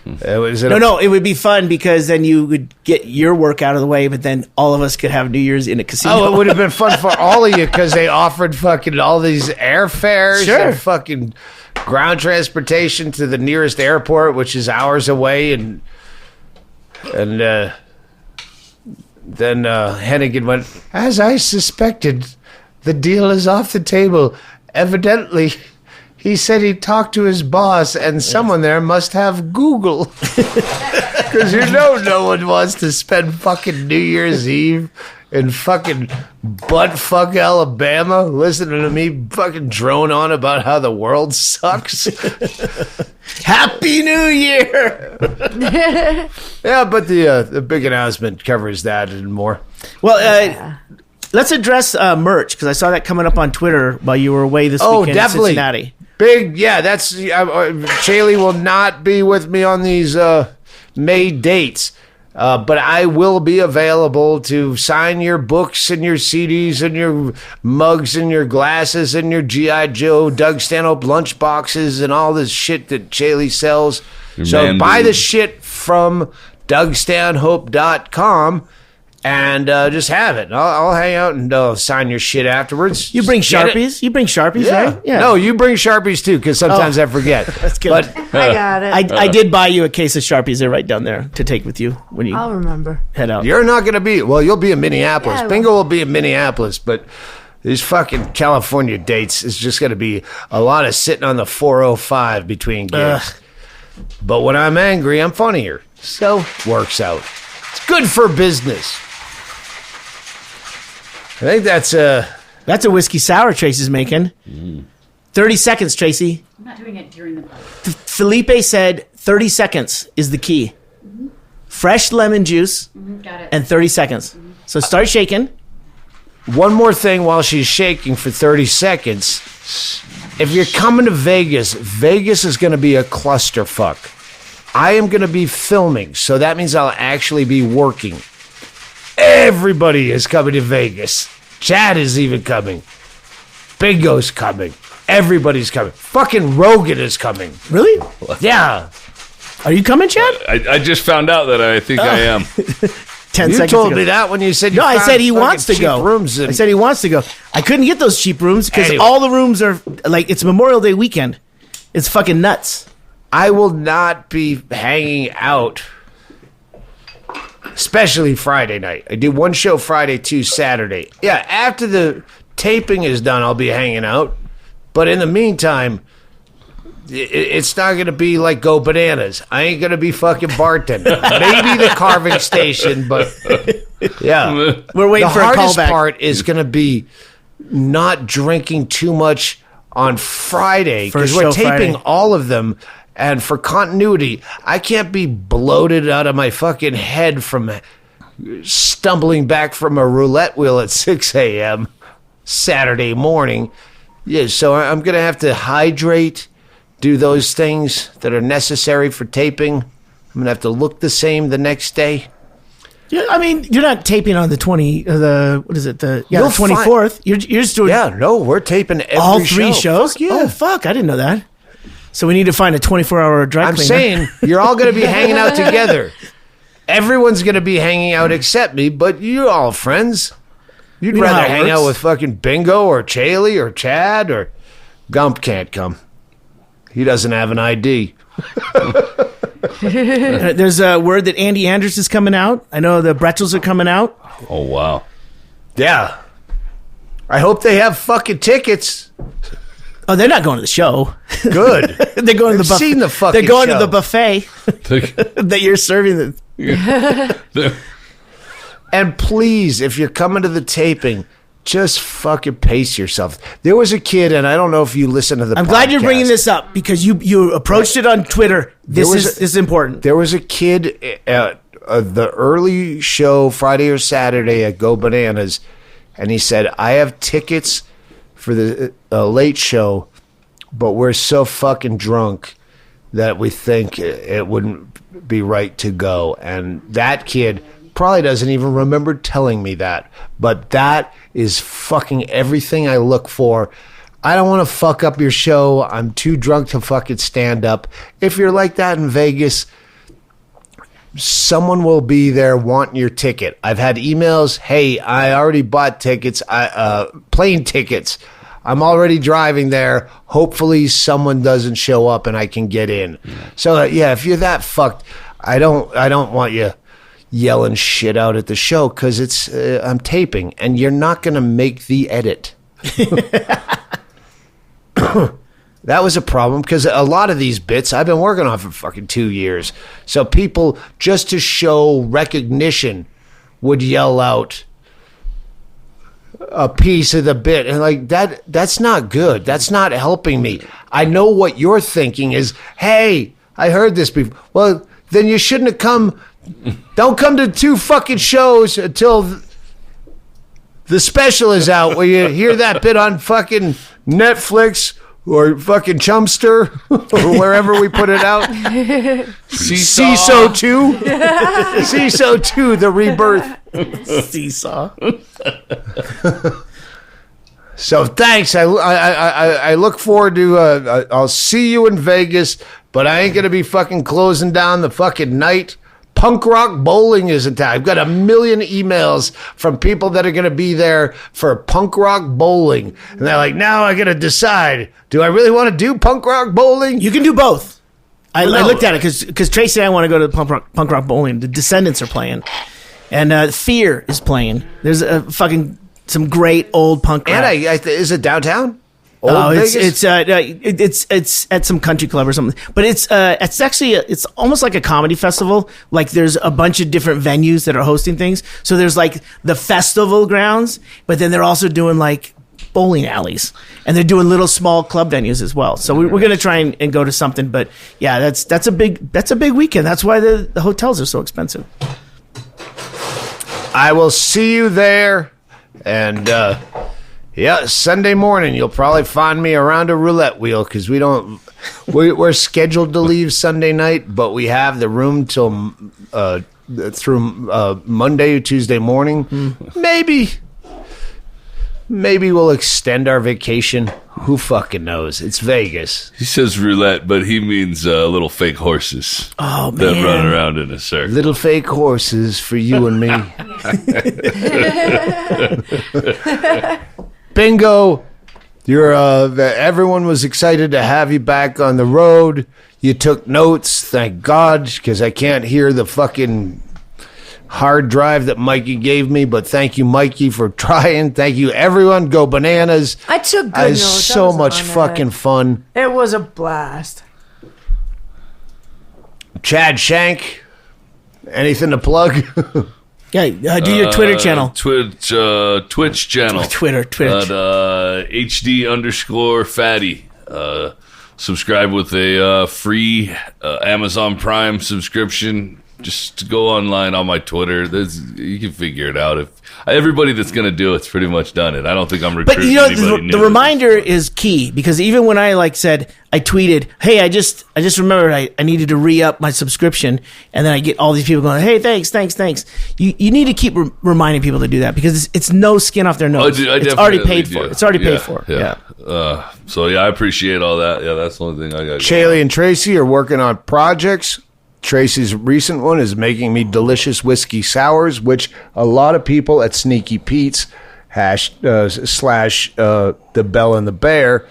Speaker 3: No, it would be fun because then you would get your work out of the way, but then all of us could have New Year's in a casino.
Speaker 4: Oh, it would have been fun for all of you because they offered fucking all these airfares and fucking ground transportation to the nearest airport, which is hours away, and then Hennigan went, as I suspected, the deal is off the table. Evidently, he said he talked to his boss, and someone there must have Google. Because no one wants to spend fucking New Year's Eve in fucking buttfuck Alabama listening to me fucking drone on about how the world sucks.
Speaker 3: Happy New Year!
Speaker 4: Yeah, but the big announcement covers that and more.
Speaker 3: Well, let's address merch, because I saw that coming up on Twitter while you were away this weekend
Speaker 4: definitely.
Speaker 3: in Cincinnati.
Speaker 4: Big, yeah, that's Chaille will not be with me on these May dates, but I will be available to sign your books and your CDs and your mugs and your glasses and your G.I. Joe, Doug Stanhope lunch boxes and all this shit that Chaille sells. So buy the shit from DougStanhope.com. And just have it. I'll hang out and sign your shit afterwards.
Speaker 3: You bring Sharpies? You bring Sharpies, right?
Speaker 4: Yeah. No, you bring Sharpies too, because sometimes I forget.
Speaker 3: That's good.
Speaker 4: But
Speaker 5: I got it.
Speaker 3: I did buy you a case of Sharpies. They're right down there to take with you when you
Speaker 5: I'll remember.
Speaker 3: head out.
Speaker 4: you're not going to be... Well, you'll be in Minneapolis.
Speaker 5: Yeah, I will.
Speaker 4: Bingo will be in Minneapolis, but these fucking California dates is just going to be a lot of sitting on the 405 between gigs. But when I'm angry, I'm funnier. So, works out. It's good for business. I think that's
Speaker 3: a whiskey sour Tracy's making. 30 seconds, Tracy.
Speaker 1: I'm not doing it during the pod.
Speaker 3: Felipe said 30 seconds is the key. Fresh lemon juice
Speaker 1: Got it.
Speaker 3: and 30 seconds. So start shaking.
Speaker 4: one more thing while she's shaking for 30 seconds. If you're coming to Vegas, Vegas is going to be a clusterfuck. I am going to be filming, so that means I'll actually be working. Everybody is coming to Vegas. Chad is even coming. Bingo's coming. Everybody's coming. Fucking Rogan is coming.
Speaker 3: Really?
Speaker 4: Yeah.
Speaker 3: Are you coming, Chad?
Speaker 2: I just found out that I think I am.
Speaker 3: 10
Speaker 4: You
Speaker 3: seconds
Speaker 4: told
Speaker 3: ago.
Speaker 4: me that when you said you
Speaker 3: No, I
Speaker 4: found
Speaker 3: said he
Speaker 4: fucking
Speaker 3: wants to
Speaker 4: cheap
Speaker 3: go.
Speaker 4: Rooms
Speaker 3: I said he wants to go. I couldn't get those cheap rooms because
Speaker 4: Anyway.
Speaker 3: all the rooms are like it's Memorial Day weekend. It's fucking nuts.
Speaker 4: I will not be hanging out, especially Friday night. I do one show Friday, 2 Saturday. Yeah, after the taping is done, I'll be hanging out. But in the meantime, it's not going to be like GoBananas. I ain't going to be fucking bartending. Maybe the carving station, but yeah.
Speaker 3: We're waiting
Speaker 4: The
Speaker 3: for a
Speaker 4: hardest
Speaker 3: callback.
Speaker 4: part is going to be not drinking too much on Friday because
Speaker 3: First
Speaker 4: we're
Speaker 3: show
Speaker 4: taping
Speaker 3: Friday.
Speaker 4: all of them. And for continuity, I can't be bloated out of my fucking head from stumbling back from a roulette wheel at 6 a.m. Saturday morning. Yeah, so I'm going to have to hydrate, do those things that are necessary for taping. I'm going to have to look the same the next day.
Speaker 3: Yeah, I mean, you're not taping on the 20. What is it? The
Speaker 4: You'll
Speaker 3: 24th. You're just doing
Speaker 4: Yeah, no, we're taping every
Speaker 3: all three
Speaker 4: show.
Speaker 3: shows.
Speaker 4: Fuck yeah.
Speaker 3: Oh fuck, I didn't know that. So we need to find a 24-hour dry
Speaker 4: I'm
Speaker 3: cleaner.
Speaker 4: saying you're all going to be hanging out together. Everyone's going to be hanging out except me, but you're all friends. You'd
Speaker 3: You know
Speaker 4: rather
Speaker 3: how it
Speaker 4: hang out
Speaker 3: works.
Speaker 4: with fucking Bingo or Chaille or Chad or Gump can't come. He doesn't have an ID.
Speaker 3: There's a word that Andy Anders is coming out. I know the Bretzels are coming out.
Speaker 2: Oh, wow.
Speaker 4: Yeah. I hope they have fucking tickets.
Speaker 3: Oh, they're not going to the show.
Speaker 4: Good.
Speaker 3: They're going to the buffet.
Speaker 4: Seen the fucking
Speaker 3: They're going
Speaker 4: show.
Speaker 3: to the buffet that you're serving.
Speaker 4: And please, if you're coming to the taping, just fucking pace yourself. There was a kid, and I don't know if you listen to the
Speaker 3: I'm glad you're bringing this up because you approached it on Twitter. This is important.
Speaker 4: There was a kid at the early show, Friday or Saturday at GoBananas, and he said, I have tickets for the late show, but we're so fucking drunk that we think it wouldn't be right to go. And that kid probably doesn't even remember telling me that, but that is fucking everything I look for. I don't want to fuck up your show. I'm too drunk to fucking stand up. If you're like that in Vegas, someone will be there wanting your ticket. I've had emails, hey, I already bought tickets, plane tickets. I'm already driving there. Hopefully someone doesn't show up and I can get in. So yeah, if you're that fucked, I don't want you yelling shit out at the show because it's I'm taping and you're not going to make the edit. That was a problem because a lot of these bits I've been working on for fucking 2 years. So people, just to show recognition, would yell out a piece of the bit. And like that's not good. That's not helping me. I know what you're thinking is, hey, I heard this before. Well, then you shouldn't have come. Don't come to 2 fucking shows until the special is out where you hear that bit on fucking Netflix or fucking Chumster or wherever we put it out. Seesaw 2. Seesaw 2, the rebirth.
Speaker 3: Seesaw.
Speaker 4: So thanks. I look forward to, I'll see you in Vegas, but I ain't going to be fucking closing down the fucking night. Punk rock bowling is in town. I've got 1 million emails from people that are going to be there for punk rock bowling. And they're like, now I got to decide, do I really want to do punk rock bowling?
Speaker 3: You can do both. I looked at it because Tracy and I want to go to the punk rock bowling. The Descendants are playing. And Fear is playing. There's some great old punk rock.
Speaker 4: And is it downtown?
Speaker 3: It's at some country club or something. But it's actually it's almost like a comedy festival. Like there's a bunch of different venues that are hosting things. So there's like the festival grounds, but then they're also doing like bowling alleys, and they're doing little small club venues as well. So we're gonna try and go to something. But yeah, that's a big weekend. That's why the hotels are so expensive.
Speaker 4: I will see you there, and yeah, Sunday morning you'll probably find me around a roulette wheel because we're scheduled to leave Sunday night, but we have the room till through Monday or Tuesday morning. Maybe we'll extend our vacation. Who fucking knows? It's Vegas.
Speaker 2: He says roulette, but he means little fake horses.
Speaker 3: Oh,
Speaker 2: that
Speaker 3: man.
Speaker 2: run around in a circle.
Speaker 4: Little fake horses for you and me. Bingo. Everyone was excited to have you back on the road. You took notes, thank God, because I can't hear the fucking hard drive that Mikey gave me, but thank you, Mikey, for trying. Thank you, everyone. Go Bananas.
Speaker 5: I took good
Speaker 4: It was
Speaker 5: notes.
Speaker 4: so much fucking fun.
Speaker 5: It was a blast.
Speaker 4: Chad Shank, anything to plug?
Speaker 3: Yeah, do your Twitter channel.
Speaker 2: Twitch channel.
Speaker 3: Twitch.
Speaker 2: HD_fatty. Subscribe with a free Amazon Prime subscription. Just go online on my Twitter. You can figure it out. Everybody that's going to do it's pretty much done it. I don't think I'm recruiting anybody new.
Speaker 3: The reminder is key because even when I said, I tweeted, hey, I just remembered I needed to re-up my subscription, and then I get all these people going, hey, thanks. You need to keep reminding people to do that because it's no skin off their nose. It's already paid for. It's already paid for. Yeah.
Speaker 2: So yeah, I appreciate all that. Yeah, that's the only thing I got.
Speaker 4: Chaille and Tracy are working on projects. Tracy's recent one is making me delicious whiskey sours, which a lot of people at Sneaky Pete's / the Bell and the Bear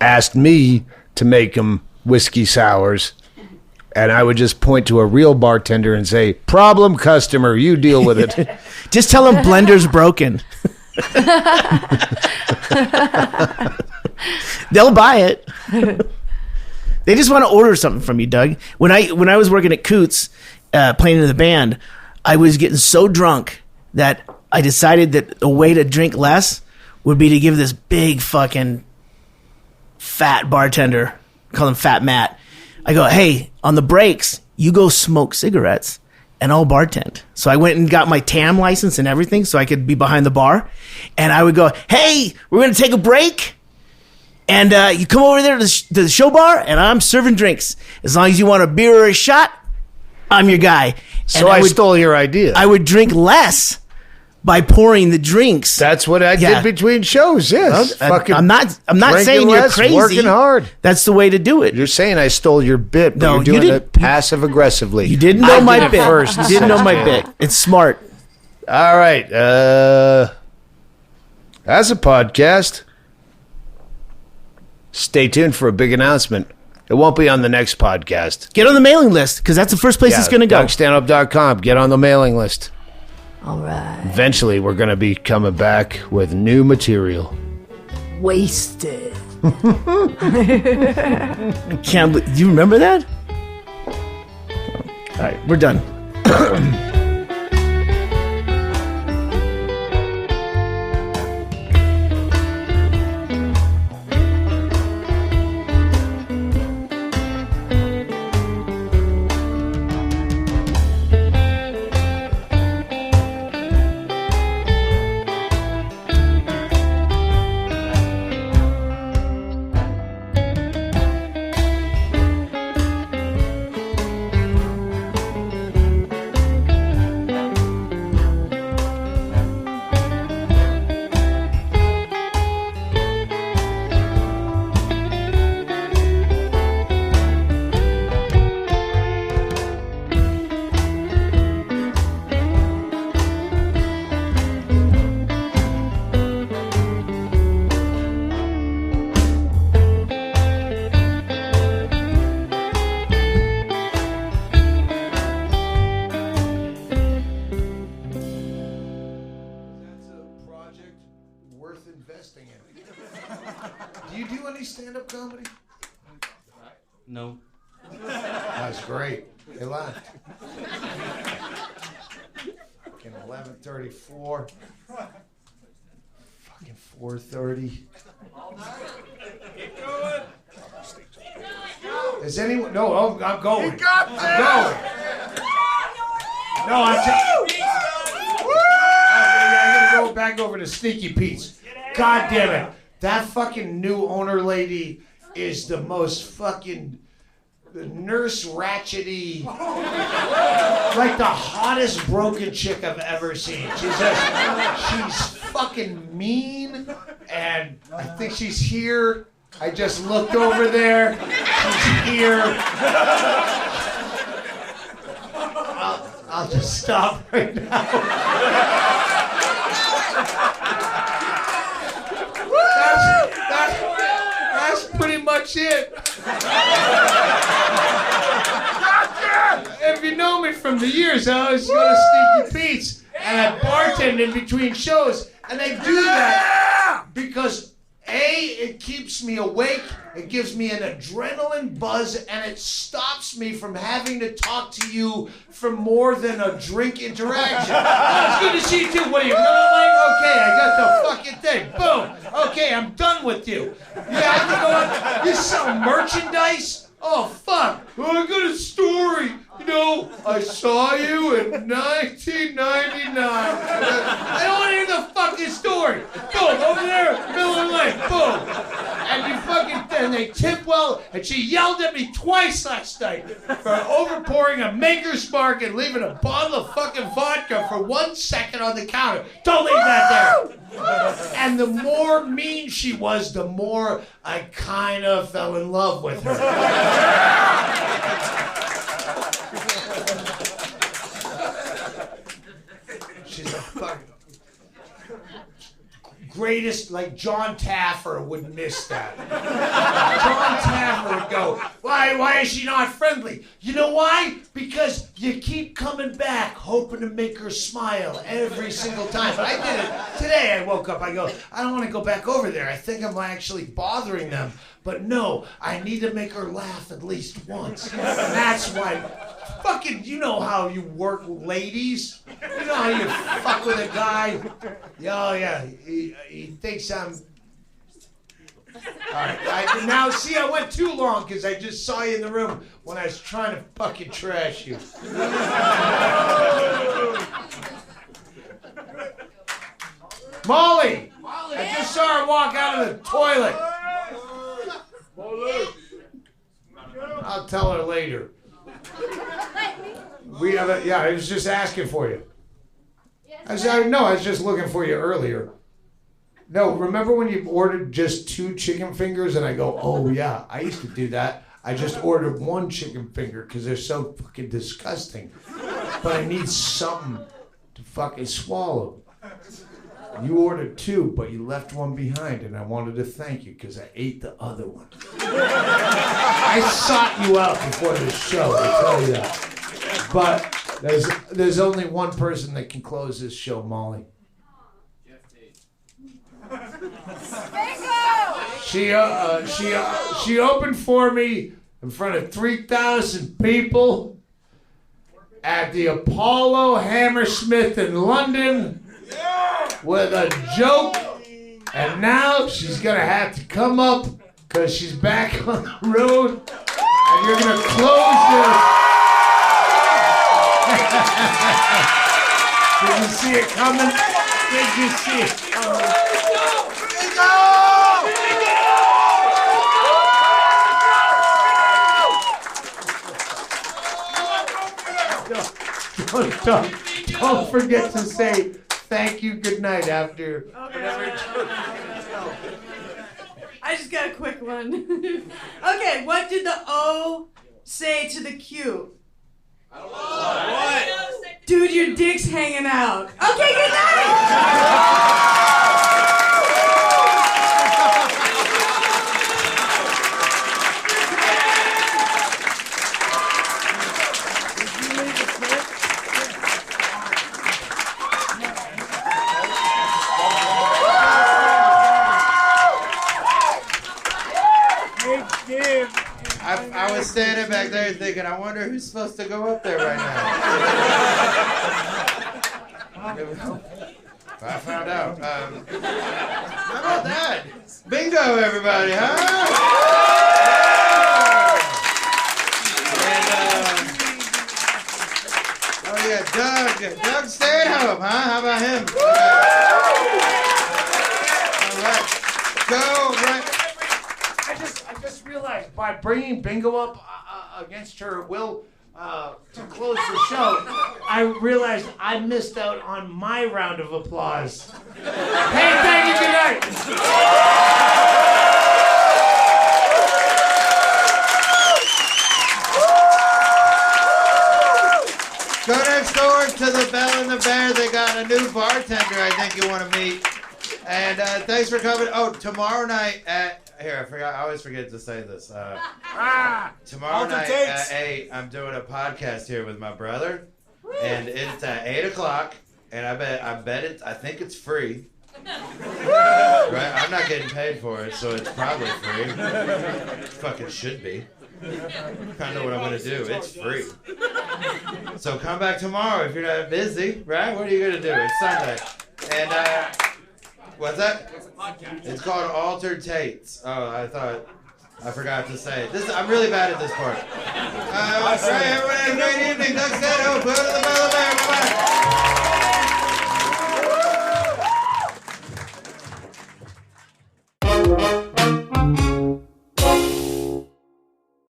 Speaker 4: asked me to make them whiskey sours. And I would just point to a real bartender and say, problem customer, you deal with it.
Speaker 3: Just tell them blender's broken. They'll buy it. They just want to order something from you, Doug. When I was working at Coots, playing in the band, I was getting so drunk that I decided that a way to drink less would be to give this big fucking fat bartender, call him Fat Matt. I go, hey, on the breaks, you go smoke cigarettes and I'll bartend. So I went and got my TAM license and everything so I could be behind the bar. And I would go, hey, we're going to take a break. And you come over there to the show bar and I'm serving drinks. As long as you want a beer or a shot, I'm your guy.
Speaker 4: So I stole your idea.
Speaker 3: I would drink less by pouring the drinks.
Speaker 4: That's what I did between shows. Yes,
Speaker 3: I'm not saying you're crazy.
Speaker 4: Working hard.
Speaker 3: That's the way to do it.
Speaker 4: You're saying I stole your bit, but you're doing it passive aggressively.
Speaker 3: You didn't know my bit
Speaker 4: first.
Speaker 3: You didn't know my bit. It's smart.
Speaker 4: All right. As a podcast, stay tuned for a big announcement. It won't be on the next podcast.
Speaker 3: Get on the mailing list because that's the first place it's going to go.
Speaker 4: DougStanhope.com. Get on the mailing list.
Speaker 5: All right.
Speaker 4: Eventually, we're going to be coming back with new material.
Speaker 5: Wasted.
Speaker 3: Do you remember that? All right, we're done.
Speaker 4: Do you do any stand-up comedy?
Speaker 2: No.
Speaker 4: That's great. They left. Fucking 11:34. Fucking 4:30.
Speaker 2: Keep going.
Speaker 4: Is anyone? No, I'm going.
Speaker 1: You got this.
Speaker 4: I'm going. No, I'm just. I gotta go back over to Sneaky Pete's. God damn it. That fucking new owner lady is the most fucking nurse ratchety, like the hottest broken chick I've ever seen. She's fucking mean, and I think she's here. I just looked over there. She's here. I'll just stop right now. That's pretty much it. If you know me from the years, I always go to Sneaky Pete's and I bartend in between shows, and I do that because it keeps me awake, it gives me an adrenaline buzz, and it stops me from having to talk to you for more than a drink interaction. Oh, it's good to see you too. What are you, like? Okay, I got the fucking thing. Boom. Okay, I'm done with you. Yeah, I have to go out. You sell merchandise? Oh, fuck. Oh, I got a story. You know, I saw you in 1999. I don't want to hear the fucking story. Boom, over there, Miller Lake. Boom. And you fucking, and they tip well, and she yelled at me twice last night for overpouring a Maker's Mark and leaving a bottle of fucking vodka for 1 second on the counter. Don't leave that there. And the more mean she was, the more I kind of fell in love with her. She's a fucking greatest, like John Taffer would miss that. John Taffer would go, why is she not friendly? You know why? Because you keep coming back hoping to make her smile every single time. But I did it today. I woke up, I go, I don't want to go back over there. I think I'm actually bothering them. But no, I need to make her laugh at least once. And that's why, fucking, you know how you work with ladies? You know how you fuck with a guy? Oh, yeah, he thinks I'm... All right, now, see, I went too long because I just saw you in the room when I was trying to fucking trash you. Molly! I just saw her walk out of the toilet. I'll tell her later. We have a, yeah, I was just asking for you. I was just looking for you earlier. No, remember when you ordered just 2 chicken fingers and I go, oh yeah, I used to do that. I just ordered 1 chicken finger because they're so fucking disgusting. But I need something to fucking swallow. You ordered 2, but you left 1 behind, and I wanted to thank you because I ate the other one. I sought you out before this show, I tell you that. But there's only one person that can close this show, Molly. She opened for me in front of 3,000 people at the Apollo Hammersmith in London. With a joke, and now she's gonna have to come up because she's back on the road, and you're gonna close this. Did you see it coming? Did you see it coming? Don't forget to say thank you, good night after.
Speaker 5: Okay. I just got a quick one. Okay, what did the O say to the Q?
Speaker 1: What?
Speaker 5: Dude, your dick's hanging out. Okay, good night!
Speaker 1: I was standing back there thinking, I wonder who's supposed to go up there right now. I found out. How about that? Bingo, everybody, huh? And, oh yeah, Doug Stanhope, huh? How about him? All right, go right.
Speaker 4: I just realized by bringing Bingo up against her will to close the show, I realized I missed out on my round of applause. Hey, thank you, good night.
Speaker 1: Go next door to the Bell and the Bear. They got a new bartender I think you want to meet. And thanks for coming. Oh, tomorrow night at... Here, I forgot. I always forget to say this. Tomorrow night at 8, I'm doing a podcast here with my brother. And it's at 8 o'clock. And I bet it's... I think it's free. Right? I'm not getting paid for it, so it's probably free. It fucking should be. Kind of what I'm going to do. It's free. So come back tomorrow if you're not busy, right? What are you going to do? It's Sunday. And, what's that? It's called Altered Tates. Oh, I forgot to say it. I'm really bad at this part. Right, everyone have a great evening. Doug Stanhope, go to the Bell and Bear.